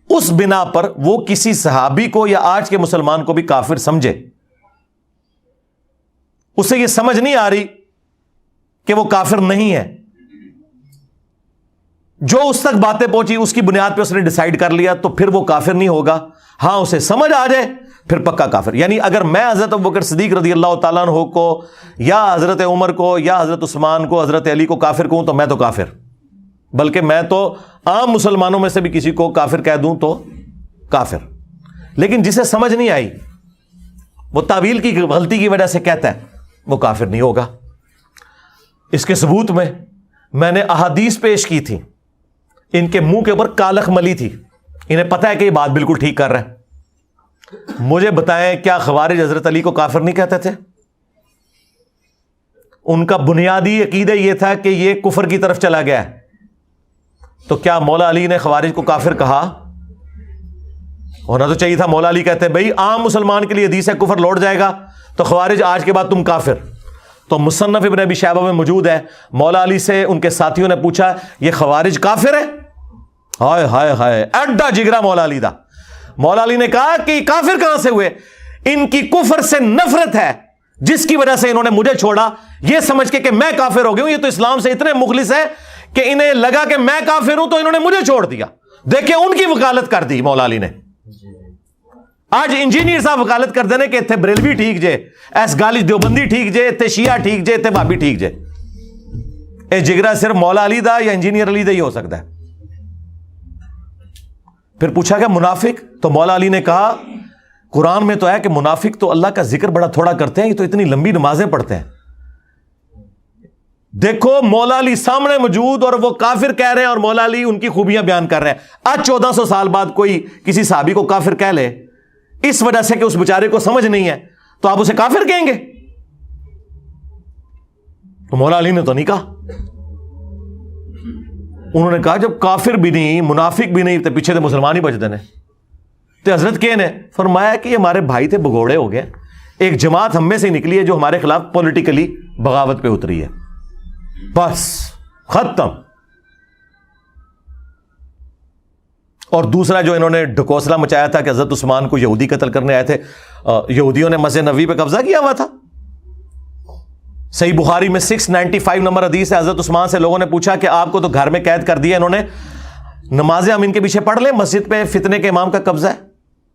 اس بنا پر وہ کسی صحابی کو یا آج کے مسلمان کو بھی کافر سمجھے، اسے یہ سمجھ نہیں آ رہی کہ وہ کافر نہیں ہے، جو اس تک باتیں پہنچی اس کی بنیاد پہ اس نے ڈیسائیڈ کر لیا، تو پھر وہ کافر نہیں ہوگا. ہاں اسے سمجھ آ جائے پھر پکا کافر. یعنی اگر میں حضرت ابوبکر صدیق رضی اللہ تعالیٰ عنہ کو یا حضرت عمر کو یا حضرت عثمان کو حضرت علی کو کافر کہوں تو میں تو کافر، بلکہ میں تو عام مسلمانوں میں سے بھی کسی کو کافر کہہ دوں تو کافر. لیکن جسے سمجھ نہیں آئی، وہ تاویل کی غلطی کی وجہ سے کہتا ہے، وہ کافر نہیں ہوگا. اس کے ثبوت میں نے احادیث پیش کی تھی، ان کے منہ کے اوپر کالخ ملی تھی، انہیں پتا ہے کہ یہ بات بالکل ٹھیک کر رہے ہیں. مجھے بتائیں کیا خوارج حضرت علی کو کافر نہیں کہتے تھے؟ ان کا بنیادی عقیدہ یہ تھا کہ یہ کفر کی طرف چلا گیا ہے. تو کیا مولا علی نے خوارج کو کافر کہا؟ ہونا تو چاہیے تھا مولا علی کہتے بھائی عام مسلمان کے لیے حدیث ہے کفر لوٹ جائے گا، تو خوارج آج کے بعد تم کافر. تو مصنف ابن ابی شیبہ میں موجود ہے، مولا علی سے ان کے ساتھیوں نے پوچھا یہ خوارج کافر ہے؟ ہائے ہائے ہائے، اڈا جگرا مولا علی دا. مولا علی نے کہا کہ کافر کہاں سے ہوئے؟ ان کی کفر سے نفرت ہے جس کی وجہ سے انہوں نے مجھے چھوڑا، یہ سمجھ کے کہ میں کافر ہو گیا ہوں. یہ تو اسلام سے اتنے مخلص ہے کہ انہیں لگا کہ میں کافر ہوں تو انہوں نے مجھے چھوڑ دیا. دیکھیں ان کی وکالت کر دی مولا علی نے. آج انجینئر صاحب وکالت کر دینے کہ اتنے بریلوی ٹھیک جے، ایس گالج دیوبندی ٹھیک جے، اتنے شیعہ ٹھیک جے، اتنے بابی ٹھیک جے. اے جگرا صرف مولا علی دا یا انجینئر علی دا ہی ہو سکتا ہے. پھر پوچھا کہ منافق؟ تو مولا علی نے کہا قرآن میں تو ہے کہ منافق تو اللہ کا ذکر بڑا تھوڑا کرتے ہیں، یہ تو اتنی لمبی نمازیں پڑھتے ہیں. دیکھو مولا علی سامنے موجود اور وہ کافر کہہ رہے ہیں اور مولا علی ان کی خوبیاں بیان کر رہے ہیں. آج 1400 سال بعد کوئی کسی صحابی کو کافر کہہ لے اس وجہ سے کہ اس بیچارے کو سمجھ نہیں ہے، تو آپ اسے کافر کہیں گے؟ تو مولا علی نے تو نہیں کہا. انہوں نے کہا جب کافر بھی نہیں منافق بھی نہیں تو پیچھے تو مسلمان ہی بچ دینے. تو حضرت کے نے فرمایا کہ یہ ہمارے بھائی تھے بگوڑے ہو گئے، ایک جماعت ہم میں سے نکلی ہے جو ہمارے خلاف پولیٹیکلی بغاوت پہ اتری ہے، بس ختم. اور دوسرا جو انہوں نے ڈھکوسلا مچایا تھا کہ حضرت عثمان کو یہودی قتل کرنے آئے تھے، یہودیوں نے مسجد نبوی پہ قبضہ کیا ہوا تھا. صحیح بخاری میں 695 نمبر حدیث ہے، حضرت عثمان سے لوگوں نے پوچھا کہ آپ کو تو گھر میں قید کر دیا انہوں نے، نمازیں ہم ان کے پیچھے پڑھ لیں؟ مسجد پہ فتنے کے امام کا قبضہ ہے.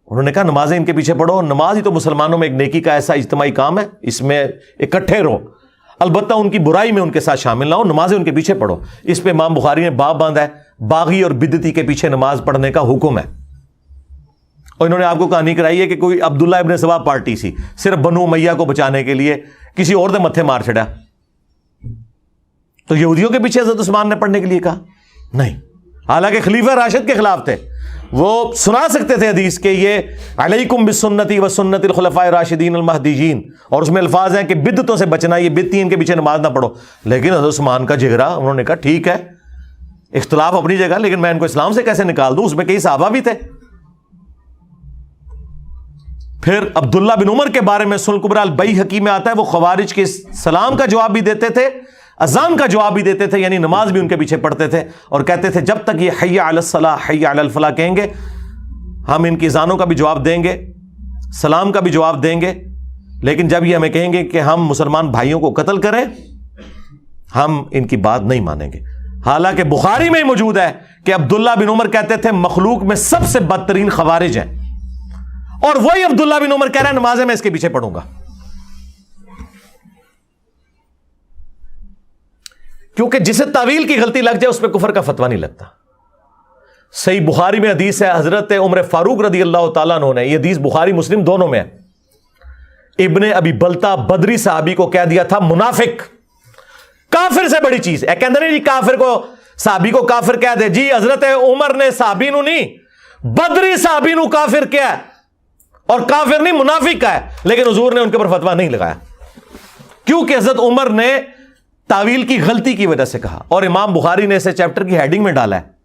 انہوں نے کہا نمازیں ان کے پیچھے پڑھو، نماز ہی تو مسلمانوں میں ایک نیکی کا ایسا اجتماعی کام ہے، اس میں اکٹھے رہو، البتہ ان کی برائی میں ان کے ساتھ شامل نہ ہو، نمازیں ان کے پیچھے پڑھو. اس پہ امام بخاری نے باب باندھا ہے باغی اور بدعتی کے پیچھے نماز پڑھنے کا حکم ہے. اور انہوں نے آپ کو کہانی کرائی ہے کہ کوئی عبداللہ ابن سبا پارٹی سی، صرف بنو امیہ کو بچانے کے لیے کسی اور دے متھے مار چھڑا. تو یہودیوں کے پیچھے حضرت عثمان نے پڑھنے کے لیے کہا نہیں، حالانکہ خلیفہ راشد کے خلاف تھے. وہ سنا سکتے تھے حدیث کہ یہ علیکم بسنتی و سنت الخلفاء الراشدین المہدیین، اور اس میں الفاظ ہیں کہ بدعتوں سے بچنا، یہ بدعتی ان کے پیچھے نماز نہ پڑھو. لیکن حضرت عثمان کا جگرا، انہوں نے کہا ٹھیک ہے اختلاف اپنی جگہ، لیکن میں ان کو اسلام سے کیسے نکال دوں، اس میں کئی صحابہ بھی تھے. پھر عبداللہ بن عمر کے بارے میں سنن کبری البیہقی میں آتا ہے وہ خوارج کے سلام کا جواب بھی دیتے تھے، اذان کا جواب بھی دیتے تھے، یعنی نماز بھی ان کے پیچھے پڑھتے تھے، اور کہتے تھے جب تک یہ حی علی الصلاح حی علی الفلاح کہیں گے ہم ان کی اذانوں کا بھی جواب دیں گے، سلام کا بھی جواب دیں گے، لیکن جب یہ ہمیں کہیں گے کہ ہم مسلمان بھائیوں کو قتل کریں ہم ان کی بات نہیں مانیں گے. حالانکہ بخاری میں ہی موجود ہے کہ عبداللہ بن عمر کہتے تھے مخلوق میں سب سے بدترین خوارج ہیں، اور وہی عبداللہ بن عمر کہہ رہے ہیں نمازیں میں اس کے پیچھے پڑھوں گا. کیونکہ جسے تعویل کی غلطی لگ جائے اس پہ کفر کا فتویٰ نہیں لگتا. صحیح بخاری میں حدیث ہے، حضرت عمر فاروق رضی اللہ تعالیٰ عنہ نے، یہ حدیث بخاری مسلم دونوں میں ہے، ابن ابی بلتا بدری صحابی کو کہہ دیا تھا منافق. کافر سے بڑی چیز ہے، کہتے ہیں جی کافر کو صحابی کو کافر کہہ دے. جی حضرت عمر نے صحابی نو نہیں, بدری صحابی نو کافر کیا ہے, اور کافر نہیں منافق کا ہے, لیکن حضور نے ان کے اوپر فتویٰ نہیں لگایا, کیونکہ حضرت عمر نے تعویل کی غلطی کی وجہ سے کہا. اور امام بخاری نے اسے چیپٹر کی ہیڈنگ میں ڈالا ہے,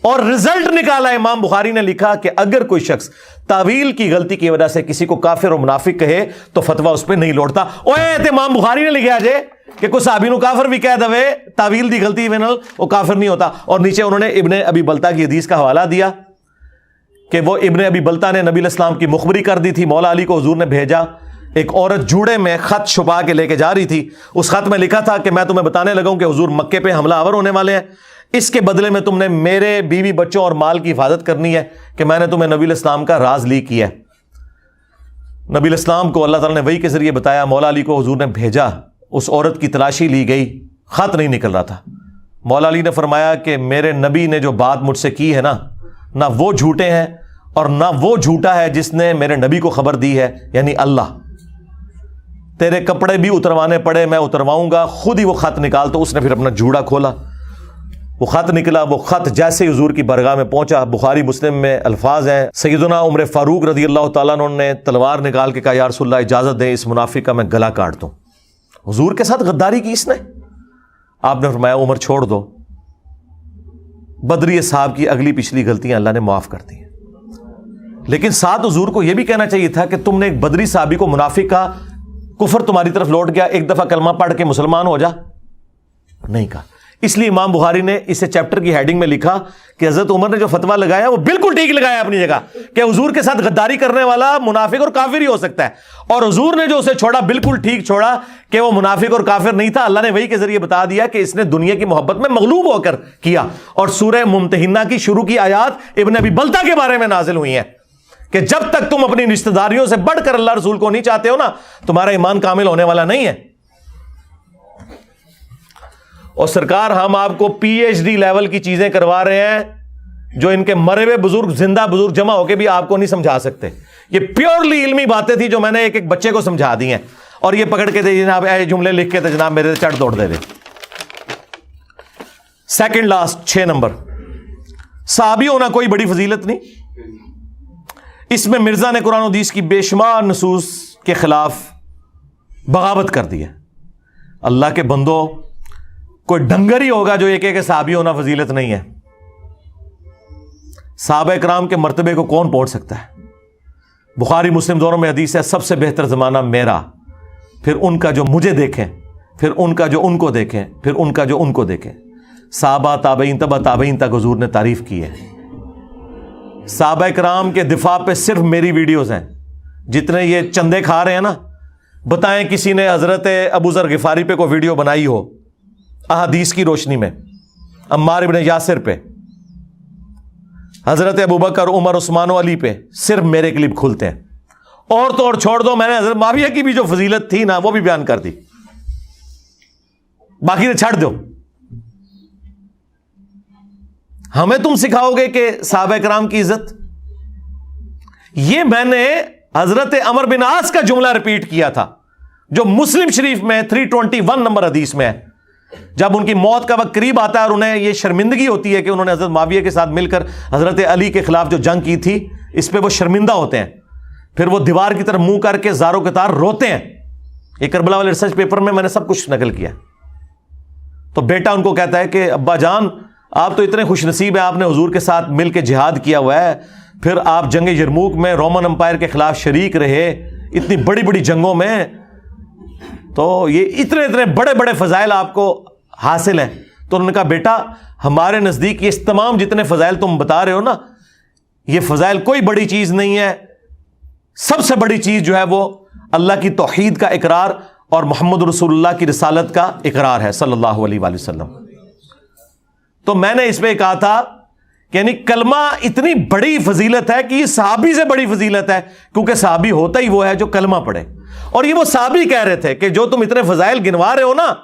اور رزلٹ نکالا. امام بخاری نے لکھا کہ اگر کوئی شخص تعویل کی غلطی کی وجہ سے کسی کو کافر اور منافق کہے تو فتویٰ اس پہ نہیں لوٹتا. اوے امام بخاری نے لکھا جے کہ کوئی صحابی نو کافر بھی کہہ دے تعویل دی غلطی وینل وہ کافر نہیں ہوتا. اور نیچے انہوں نے ابن ابی بلتا کی حدیث کا حوالہ دیا کہ وہ ابن ابی بلتا نے نبی علیہ السلام کی مخبری کر دی تھی. مولا علی کو حضور نے بھیجا, ایک عورت جوڑے میں خط چھپا کے لے کے جا رہی تھی. اس خط میں لکھا تھا کہ میں تمہیں بتانے لگا ہوں کہ حضور مکے پہ حملہ آور ہونے والے ہیں, اس کے بدلے میں تم نے میرے بیوی بچوں اور مال کی حفاظت کرنی ہے کہ میں نے تمہیں نبی علیہ السلام کا راز لیک کیا ہے. نبی علیہ السلام کو اللہ تعالیٰ نے وحی کے ذریعے بتایا, مولا علی کو حضور نے بھیجا, اس عورت کی تلاشی لی گئی, خط نہیں نکل رہا تھا. مولا علی نے فرمایا کہ میرے نبی نے جو بات مجھ سے کی ہے نا, نہ وہ جھوٹے ہیں اور نہ وہ جھوٹا ہے جس نے میرے نبی کو خبر دی ہے, یعنی اللہ. تیرے کپڑے بھی اتروانے پڑے میں اترواؤں گا. خود ہی وہ خط نکال, تو اس نے پھر اپنا جوڑا کھولا, وہ خط نکلا. وہ خط جیسے حضور کی برگاہ میں پہنچا, بخاری مسلم میں الفاظ ہیں, سیدنا عمر فاروق رضی اللہ تعالیٰ عنہ نے تلوار نکال کے کہا یا رسول اللہ اجازت دیں اس منافق کا میں گلا کاٹ دوں. حضور کے ساتھ غداری کی اس نے. آپ نے فرمایا عمر چھوڑ دو, بدری صاحب کی اگلی پچھلی غلطیاں اللہ نے معاف کر دی ہیں. لیکن ساتھ حضور کو یہ بھی کہنا چاہیے تھا کہ تم نے ایک بدری صحابی کو منافق کا, کفر تمہاری طرف لوٹ گیا, ایک دفعہ کلمہ پڑھ کے مسلمان ہو جا, نہیں کہا. اس لیے امام بخاری نے اسے چیپٹر کی ہیڈنگ میں لکھا کہ حضرت عمر نے جو فتویٰ لگایا وہ بالکل ٹھیک لگایا اپنی جگہ, کہ حضور کے ساتھ غداری کرنے والا منافق اور کافر ہی ہو سکتا ہے, اور حضور نے جو اسے چھوڑا بالکل ٹھیک چھوڑا کہ وہ منافق اور کافر نہیں تھا. اللہ نے وحی کے ذریعے بتا دیا کہ اس نے دنیا کی محبت میں مغلوب ہو کر کیا. اور سورہ ممتحنہ کی شروع کی آیات ابن ابی بلتا کے بارے میں نازل ہوئی ہیں کہ جب تک تم اپنی رشتہ داریوں سے بڑھ کر اللہ رسول کو نہیں چاہتے ہو نا, تمہارا ایمان کامل ہونے والا نہیں ہے. اور سرکار ہم آپ کو پی ایچ ڈی لیول کی چیزیں کروا رہے ہیں جو ان کے مرے ہوئے بزرگ زندہ بزرگ جمع ہو کے بھی آپ کو نہیں سمجھا سکتے. یہ پیورلی علمی باتیں تھی جو میں نے ایک ایک بچے کو سمجھا دی ہیں, اور یہ پکڑ کے دے جناب اے جملے لکھ کے تھے جناب میرے چڑھ دوڑ دے دے. سیکنڈ لاسٹ 6 نمبر, صحابی ہونا کوئی بڑی فضیلت نہیں. اس میں مرزا نے قرآن و حدیث کی بے شمار نصوص کے خلاف بغاوت کر دی ہے. اللہ کے بندو, کوئی ڈنگر ہی ہوگا جو ایک ایک صحابی ہونا فضیلت نہیں ہے. صحابہ اکرام کے مرتبے کو کون پہنچ سکتا ہے؟ بخاری مسلم دونوں میں حدیث ہے, سب سے بہتر زمانہ میرا, پھر ان کا جو مجھے دیکھیں, پھر ان کا جو ان کو دیکھیں, پھر ان کا جو ان کو دیکھیں. صحابہ تابعین تبع تابعین تک حضور نے تعریف کی ہے. صحابہ اکرام کے دفاع پہ صرف میری ویڈیوز ہیں. جتنے یہ چندے کھا رہے ہیں نا, بتائیں کسی نے حضرت ابو ذر غفاری پہ کوئی ویڈیو بنائی ہو احادیث کی روشنی میں, عمار ابن یاسر پہ, حضرت ابوبکر عمر عثمان و علی پہ, صرف میرے کلپ کھلتے ہیں. اور تو اور چھوڑ دو, میں نے حضرت معاویہ کی بھی جو فضیلت تھی نا وہ بھی بیان کر دی, باقی تو چھڑ دو. ہمیں تم سکھاؤ گے کہ صحابہ کرام کی عزت. یہ میں نے حضرت عمر بن عاص کا جملہ ریپیٹ کیا تھا جو مسلم شریف میں 321 نمبر حدیث میں ہے. جب ان کی موت کا وقت قریب آتا ہے اور انہیں یہ شرمندگی ہوتی ہے کہ انہوں نے حضرت معاویہ کے ساتھ مل کر حضرت علی کے خلاف جو جنگ کی تھی, اس پہ وہ شرمندہ ہوتے ہیں. پھر وہ دیوار کی طرف منہ کر کے زاروں کے تار روتے ہیں. یہ کربلا والے ریسرچ پیپر میں نے سب کچھ نقل کیا. تو بیٹا ان کو کہتا ہے کہ ابا جان آپ تو اتنے خوش نصیب ہیں, آپ نے حضور کے ساتھ مل کے جہاد کیا ہوا ہے, پھر آپ جنگ یرموک میں رومن امپائر کے خلاف شریک رہے, اتنی بڑی بڑی جنگوں میں, تو یہ اتنے اتنے بڑے بڑے فضائل آپ کو حاصل ہیں. تو انہوں نے کہا بیٹا ہمارے نزدیک یہ تمام جتنے فضائل تم بتا رہے ہو نا, یہ فضائل کوئی بڑی چیز نہیں ہے. سب سے بڑی چیز جو ہے وہ اللہ کی توحید کا اقرار اور محمد رسول اللہ کی رسالت کا اقرار ہے صلی اللہ علیہ وآلہ وسلم. تو میں نے اس پہ کہا تھا کہ یعنی کلمہ اتنی بڑی فضیلت ہے کہ یہ صحابی سے بڑی فضیلت ہے, کیونکہ صحابی ہوتا ہی وہ ہے جو کلمہ پڑھے. اور یہ وہ صحابی کہہ رہے تھے کہ جو تم اتنے فضائل گنوا رہے ہو نا,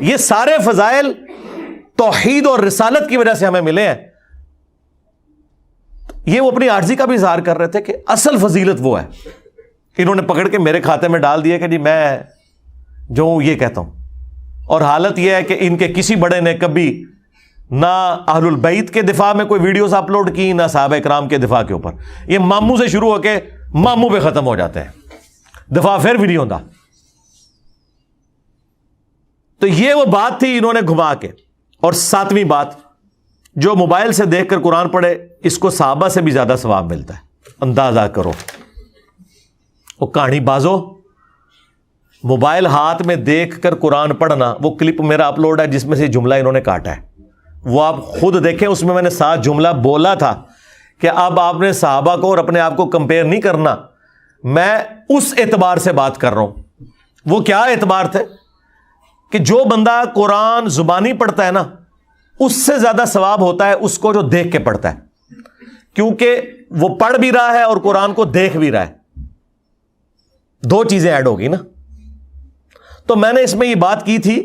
یہ سارے فضائل توحید اور رسالت کی وجہ سے ہمیں ملے ہیں. یہ وہ اپنی عاجزی کا بھی اظہار کر رہے تھے کہ اصل فضیلت وہ ہے. انہوں نے پکڑ کے میرے کھاتے میں ڈال دیا کہ جی میں جو یہ کہتا ہوں. اور حالت یہ ہے کہ ان کے کسی بڑے نے کبھی نہ اہل البیت کے دفاع میں کوئی ویڈیوز اپلوڈ کی، نہ صحابہ کرام کے دفاع کے اوپر. یہ ماموں سے شروع ہو کے ماموں پہ ختم ہو جاتے ہیں، دفاع پھر بھی نہیں ہوتا. تو یہ وہ بات تھی انہوں نے گھما کے. اور 7ویں بات، جو موبائل سے دیکھ کر قرآن پڑھے اس کو صحابہ سے بھی زیادہ ثواب ملتا ہے. اندازہ کرو، وہ کہانی بازو موبائل ہاتھ میں دیکھ کر قرآن پڑھنا. وہ کلپ میرا اپلوڈ ہے جس میں سے جملہ انہوں نے کاٹا ہے، وہ آپ خود دیکھیں. اس میں نے 7 جملہ بولا تھا کہ اب آپ نے صحابہ کو اور اپنے آپ کو کمپیئر نہیں کرنا. میں اس اعتبار سے بات کر رہا ہوں. وہ کیا اعتبار تھے کہ جو بندہ قرآن زبانی پڑھتا ہے نا، اس سے زیادہ ثواب ہوتا ہے اس کو جو دیکھ کے پڑھتا ہے، کیونکہ وہ پڑھ بھی رہا ہے اور قرآن کو دیکھ بھی رہا ہے. 2 چیزیں ایڈ ہوگی نا. تو میں نے اس میں یہ بات کی تھی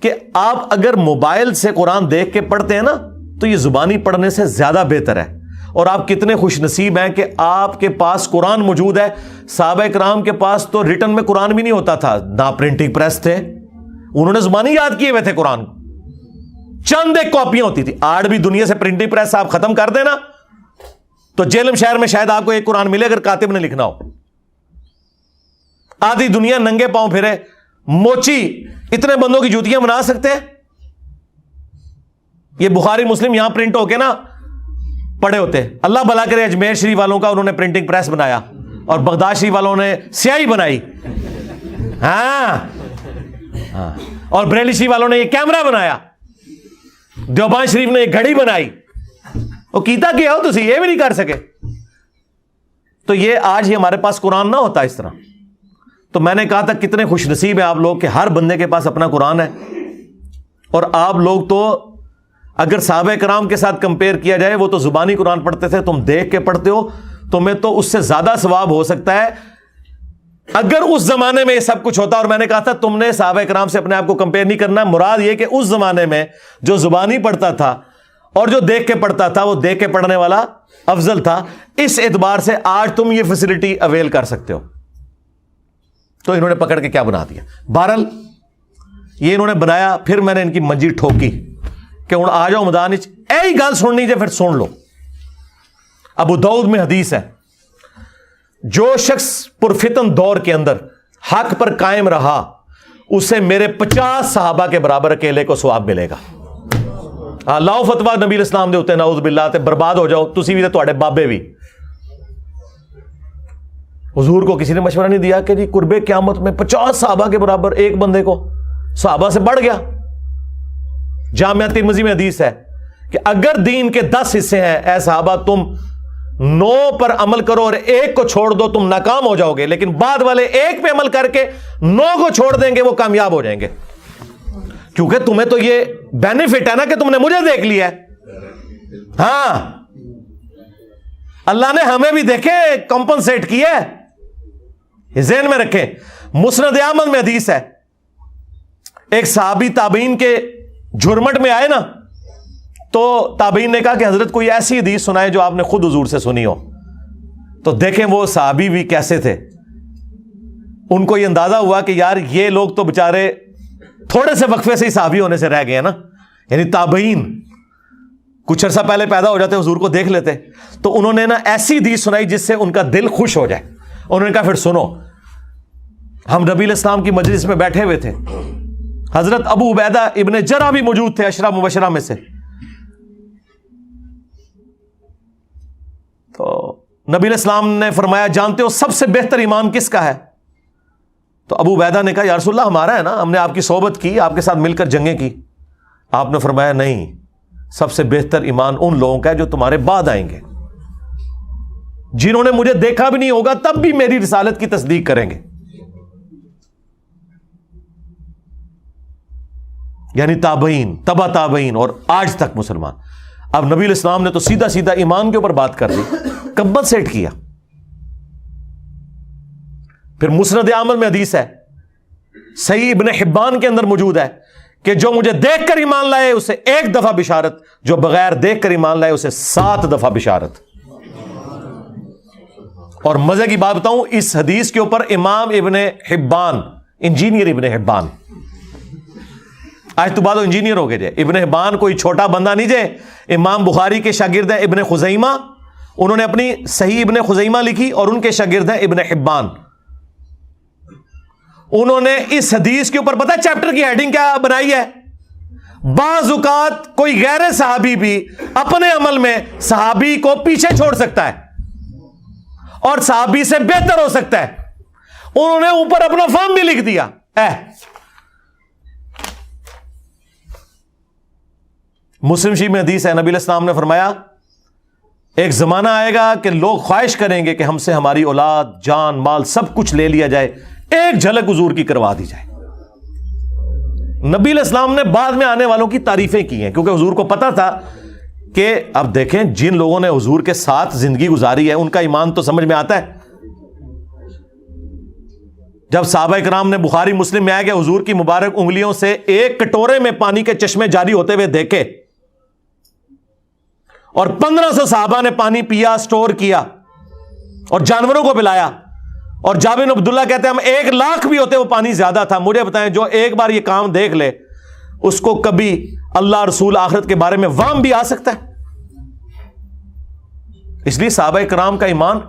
کہ آپ اگر موبائل سے قرآن دیکھ کے پڑھتے ہیں نا تو یہ زبانی پڑھنے سے زیادہ بہتر ہے. اور آپ کتنے خوش نصیب ہیں کہ آپ کے پاس قرآن موجود ہے. صحابہ کرام کے پاس تو ریٹن میں قرآن بھی نہیں ہوتا تھا، نہ پرنٹنگ پریس تھے، انہوں نے زبانی یاد کیے ہوئے تھے قرآن. چند ایک کاپیاں ہوتی تھی. آج بھی دنیا سے پرنٹنگ پریس آپ ختم کر دینا تو جیلم شہر میں شاید آپ کو ایک قرآن ملے اگر کاتب نے لکھنا ہو. آدھی دنیا ننگے پاؤں پھرے. موچی اتنے بندوں کی جوتیاں بنا سکتے ہیں؟ یہ بخاری مسلم یہاں پرنٹ ہو کے نا پڑے ہوتے. اللہ بھلا کرے اجمیر شریف والوں کا انہوں نے پرنٹنگ پریس بنایا اور بغداد شریف والوں نے سیاہی بنائی. ہاں، اور بریلی شریف والوں نے یہ کیمرہ بنایا. دیوبند شریف نے یہ گھڑی بنائی. وہ کیتا کیا ہو تسی یہ بھی نہیں کر سکے. تو یہ آج ہی ہمارے پاس قرآن نہ ہوتا اس طرح. تو میں نے کہا تھا کتنے خوش نصیب ہیں آپ لوگ کہ ہر بندے کے پاس اپنا قرآن ہے. اور آپ لوگ تو اگر صحابہ کرام کے ساتھ کمپیئر کیا جائے، وہ تو زبانی قرآن پڑھتے تھے، تم دیکھ کے پڑھتے ہو. تمہیں تو اس سے زیادہ ثواب ہو سکتا ہے اگر اس زمانے میں یہ سب کچھ ہوتا. اور میں نے کہا تھا تم نے صحابہ کرام سے اپنے آپ کو کمپیئر نہیں کرنا. مراد یہ کہ اس زمانے میں جو زبانی پڑھتا تھا اور جو دیکھ کے پڑھتا تھا، وہ دیکھ کے پڑھنے والا افضل تھا. اس اعتبار سے آج تم یہ فیسلٹی اویل کر سکتے ہو. تو انہوں نے پکڑ کے کیا بنا دیا. بہرحال یہ انہوں نے بنایا. پھر میں نے ان کی منجی ٹھوکی کہ ہوں آ جاؤ میدان وچ، یہی گل سننی جے پھر سن لو. ابو داؤد میں حدیث ہے، جو شخص پرفتن دور کے اندر حق پر قائم رہا اسے میرے 50 صحابہ کے برابر اکیلے کو ثواب ملے گا. لاؤ فتوا نبی اسلام دے ہوتے نعوذ باللہ تے برباد ہو جاؤ تسی بھی تے تواڈے بابے بھی. حضور کو کسی نے مشورہ نہیں دیا کہ جی قرب قیامت میں 50 صحابہ کے برابر ایک بندے کو صحابہ سے بڑھ گیا. جامعہ ترمذی میں حدیث ہے کہ اگر دین کے 10 حصے ہیں اے صحابہ، تم 9 پر عمل کرو اور ایک کو چھوڑ دو تم ناکام ہو جاؤ گے، لیکن بعد والے ایک پہ عمل کر کے 9 کو چھوڑ دیں گے وہ کامیاب ہو جائیں گے. کیونکہ تمہیں تو یہ بینیفٹ ہے نا کہ تم نے مجھے دیکھ لیا ہے. ہاں، اللہ نے ہمیں بھی دیکھے کمپنسیٹ کیا ہے، یہ ذہن میں رکھیں. مسند احمد میں حدیث ہے، ایک صحابی تابعین کے جھرمٹ میں آئے نا تو تابعین نے کہا کہ حضرت کوئی ایسی حدیث سنائے جو آپ نے خود حضور سے سنی ہو. تو دیکھیں وہ صحابی بھی کیسے تھے. ان کو یہ اندازہ ہوا کہ یار یہ لوگ تو بےچارے تھوڑے سے وقفے سے ہی صحابی ہونے سے رہ گئے ہیں نا. یعنی تابعین کچھ عرصہ پہلے پیدا ہو جاتے، حضور کو دیکھ لیتے. تو انہوں نے نا ایسی حدیث سنائی جس سے ان کا دل خوش ہو جائے. انہوں نے کہا پھر سنو. ہم نبی علیہ السلام کی مجلس میں بیٹھے ہوئے تھے، حضرت ابو عبیدہ ابن جرح بھی موجود تھے 10 مبشرہ میں سے. تو نبی علیہ السلام نے فرمایا جانتے ہو سب سے بہتر ایمان کس کا ہے؟ تو ابو عبیدہ نے کہا یا رسول اللہ ہمارا ہے نا، ہم نے آپ کی صحبت کی، آپ کے ساتھ مل کر جنگیں کی. آپ نے فرمایا نہیں، سب سے بہتر ایمان ان لوگوں کا ہے جو تمہارے بعد آئیں گے، جنہوں نے مجھے دیکھا بھی نہیں ہوگا تب بھی میری رسالت کی تصدیق کریں گے. یعنی تابعین، تبع تابعین اور آج تک مسلمان. اب نبی علیہ السلام نے تو سیدھا سیدھا ایمان کے اوپر بات کر دی، کمپنسیٹ کیا. پھر مسند احمد میں حدیث ہے، صحیح ابن حبان کے اندر موجود ہے کہ جو مجھے دیکھ کر ایمان لائے اسے 1 دفعہ بشارت، جو بغیر دیکھ کر ایمان لائے اسے 7 دفعہ بشارت. اور مزے کی بات بتاؤں، اس حدیث کے اوپر امام ابن حبان، انجینئر ابن حبان، آج تو بعد انجینئر ہو گئے جے. ابن حبان کوئی چھوٹا بندہ نہیں جے, امام بخاری کے شاگرد ہیں ابن خزیمہ, انہوں نے اپنی صحیح ابن خزیمہ لکھی, اور ان کے شاگرد ہیں ابن حبان. انہوں نے اس حدیث کے اوپر پتہ چیپٹر کی ہیڈنگ کیا بنائی ہے؟ بعض اوقات کوئی غیر صحابی بھی اپنے عمل میں صحابی کو پیچھے چھوڑ سکتا ہے اور صحابی سے بہتر ہو سکتا ہے. انہوں نے اوپر اپنا فارم بھی لکھ دیا. مسلم شریف میں حدیث ہے, نبی علیہ السلام نے فرمایا ایک زمانہ آئے گا کہ لوگ خواہش کریں گے کہ ہم سے ہماری اولاد, جان, مال سب کچھ لے لیا جائے, ایک جھلک حضور کی کروا دی جائے. نبی علیہ السلام نے بعد میں آنے والوں کی تعریفیں کی ہیں, کیونکہ حضور کو پتا تھا کہ اب دیکھیں جن لوگوں نے حضور کے ساتھ زندگی گزاری ہے ان کا ایمان تو سمجھ میں آتا ہے. جب صحابہ کرام نے بخاری مسلم میں آیا کہ حضور کی مبارک انگلیوں سے ایک کٹورے میں پانی کے چشمے جاری ہوتے ہوئے دیکھے, اور 1500 صحابہ نے پانی پیا, سٹور کیا اور جانوروں کو پلایا, اور جابر بن عبداللہ کہتے ہیں ہم 1,00,000 بھی ہوتے وہ پانی زیادہ تھا. مجھے بتائیں جو ایک بار یہ کام دیکھ لے اس کو کبھی اللہ رسول آخرت کے بارے میں وہم بھی آ سکتا ہے؟ اس لیے صحابہ کرام کا ایمان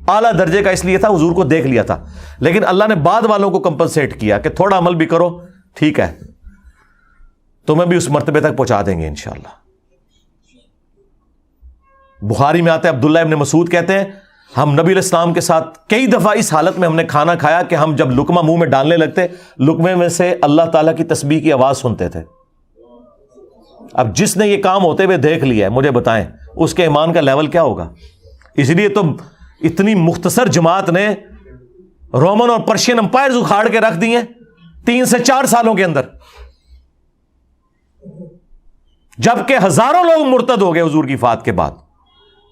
اعلیٰ درجے کا اس لیے تھا, حضور کو دیکھ لیا تھا. لیکن اللہ نے بعد والوں کو کمپنسیٹ کیا کہ تھوڑا عمل بھی کرو, ٹھیک ہے تمہیں بھی اس مرتبے تک پہنچا دیں گے انشاءاللہ. بخاری میں آتا ہے عبداللہ ابن مسعود کہتے ہیں ہم نبی علیہ السلام کے ساتھ کئی دفعہ اس حالت میں ہم نے کھانا کھایا کہ ہم جب لقمہ منہ میں ڈالنے لگتے لقمے میں سے اللہ تعالیٰ کی تسبیح کی آواز سنتے تھے. اب جس نے یہ کام ہوتے ہوئے دیکھ لیا ہے مجھے بتائیں اس کے ایمان کا لیول کیا ہوگا. اس لیے تو اتنی مختصر جماعت نے رومن اور پرشین امپائرز اکھاڑ کے رکھ دی ہیں 3 سے 4 سالوں کے اندر, جبکہ ہزاروں لوگ مرتد ہو گئے حضور کی وفات کے بعد.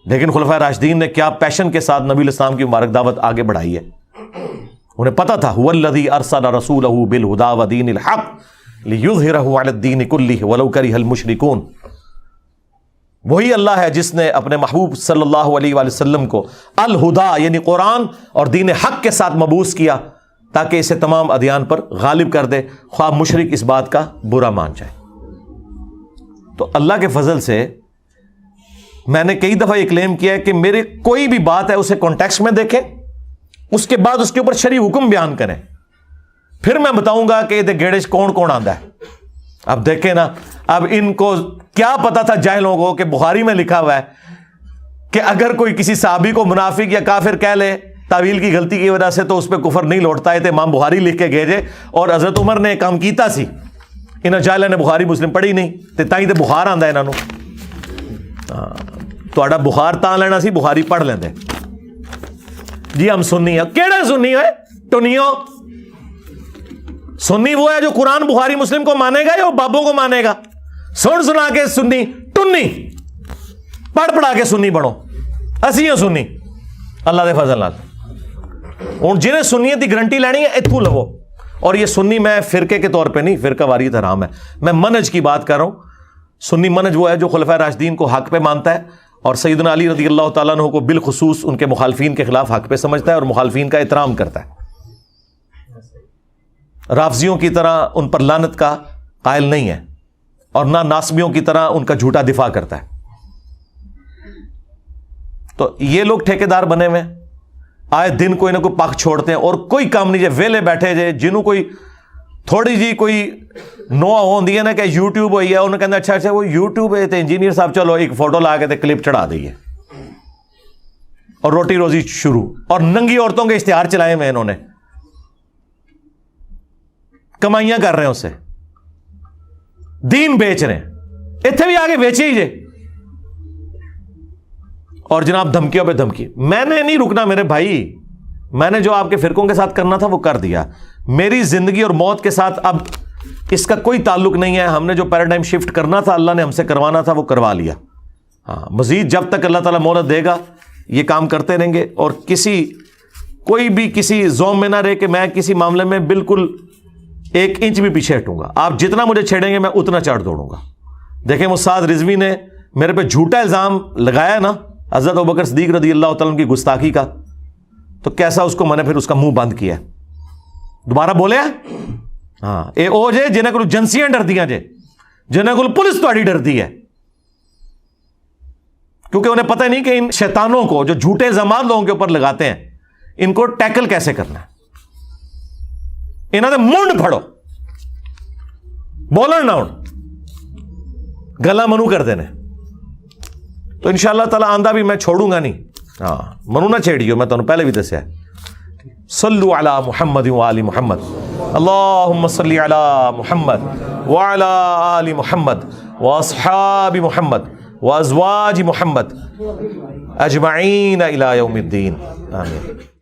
لیکن خلفائے راشدین نے کیا پیشن کے ساتھ نبی علیہ السلام کی مبارک دعوت آگے بڑھائی ہے. انہیں پتا تھا هو الذی ارسل رسولہ بالہدی ودین الحق لیظہرہ علی الدین کلہ ولو کرہ المشرکون. وہی اللہ ہے جس نے اپنے محبوب صلی اللہ علیہ وآلہ وسلم کو الہدی یعنی قرآن اور دین حق کے ساتھ مبعوث کیا تاکہ اسے تمام ادیان پر غالب کر دے, خواہ مشرک اس بات کا برا مان جائے. تو اللہ کے فضل سے میں نے کئی دفعہ یہ کلیم کیا ہے کہ میرے کوئی بھی بات ہے اسے کانٹیکسٹ میں دیکھیں, اس کے بعد اس کے اوپر شرعی حکم بیان کریں, پھر میں بتاؤں گا کہ یہ گیڑے کون کون آندا ہے. اب دیکھیں نا, اب ان کو کیا پتا تھا جاہلوں کو کہ بخاری میں لکھا ہوا ہے کہ اگر کوئی کسی صحابی کو منافق یا کافر کہہ لے تعویل کی غلطی کی وجہ سے تو اس پہ کفر نہیں لوٹتا ہے. تو امام بخاری لکھ کے گئے اور حضرت عمر نے کام کیتا سی, انہاں جاہلاں نے بخاری مسلم پڑھی نہیں تے تائیں تے بخار آندا انہاں نو. تہاڈا بخار تاں لینا سی بخاری پڑھ لیندے. جی ہم سنی ہیں, کیڑے سنی ہوئے ٹنیو؟ سنی وہ ہے جو قرآن بخاری مسلم کو مانے گا یا وہ بابوں کو مانے گا؟ سن سنا کے سنی ٹنی, پڑھ پڑھا کے سنی بنو. اسی ہوں سنی اللہ دے فضل نال. ہوں جنہیں سنیت کی گارنٹی لینی ہے اتھوں لو. اور یہ سنی میں فرقے کے طور پہ نہیں, فرقہ واریت حرام ہے, میں منہج کی بات کر رہا ہوں. سنی منہج وہ ہے جو خلفائے راشدین کو حق پہ مانتا ہے اور سیدنا علی رضی اللہ تعالیٰ عنہ کو بالخصوص ان کے مخالفین کے خلاف حق پہ سمجھتا ہے اور مخالفین کا احترام کرتا ہے. رافضیوں کی طرح ان پر لعنت کا قائل نہیں ہے اور نہ ناسبیوں کی طرح ان کا جھوٹا دفاع کرتا ہے. تو یہ لوگ ٹھیکیدار بنے ہوئے آئے دن کوئی نہ کوئی پاک چھوڑتے ہیں اور کوئی کام نہیں, جائے ویلے بیٹھے جائے جنہوں کوئی تھوڑی جی کوئی نو ہوندی ہے نا کہ یوٹیوب ہوئی ہے, انہوں نے کہنا اچھا وہ یوٹیوب ہے تو انجینئر صاحب چلو ایک فوٹو لا کے کلپ چڑھا دئیے اور روٹی روزی شروع. اور ننگی عورتوں کے اشتہار چلائے ہوئے انہوں نے, کمائیاں کر رہے ہیں, اسے دین بیچ رہے ہیں, اتنے بھی آگے بیچے ہی جے. اور جناب دھمکیوں پہ دھمکی. میں نے نہیں رکنا میرے بھائی, میں نے جو آپ کے فرقوں کے ساتھ کرنا تھا وہ کر دیا. میری زندگی اور موت کے ساتھ اب اس کا کوئی تعلق نہیں ہے. ہم نے جو پیراڈائم شفٹ کرنا تھا اللہ نے ہم سے کروانا تھا وہ کروا لیا. ہاں مزید جب تک اللہ تعالیٰ مہلت دے گا یہ کام کرتے رہیں گے. اور کوئی بھی کسی زوم میں نہ رہے کہ میں کسی معاملے میں بالکل 1 انچ بھی پیچھے ہٹوں گا. آپ جتنا مجھے چھیڑیں گے میں اتنا چڑھ دوڑوں گا. دیکھیں استاد رضوی نے میرے پہ جھوٹا الزام لگایا نا حضرت ابوبکر صدیق رضی اللہ تعالیٰ کی گستاخی کا, تو کیسا اس کو میں نے پھر اس کا منہ بند کیا. دوبارہ بولے ہاں اے او جے جنہیں کو جنسیاں ڈردیاں جے، جنہیں کو پولیس تہاڈی ڈردی ہے، کیونکہ انہیں پتہ نہیں کہ ان شیطانوں کو جو جھوٹے الزامات لوگوں کے اوپر لگاتے ہیں ان کو ٹیکل کیسے کرنا ہے. انہوں نے منڈ پھڑو، بولن نہ ہوں، گلا منو کر دینے. تو انشاءاللہ تعالیٰ آندہ بھی میں چھوڑوں گا نہیں. ہاں منو نہ چھیڑیو، میں تمہیں پہلے بھی دسیا ہے. صلو علی محمد وآل محمد، اللہم صلی علی محمد وعلی آل محمد واصحاب محمد وازواج محمد اجمعین الی یوم الدین. آمین.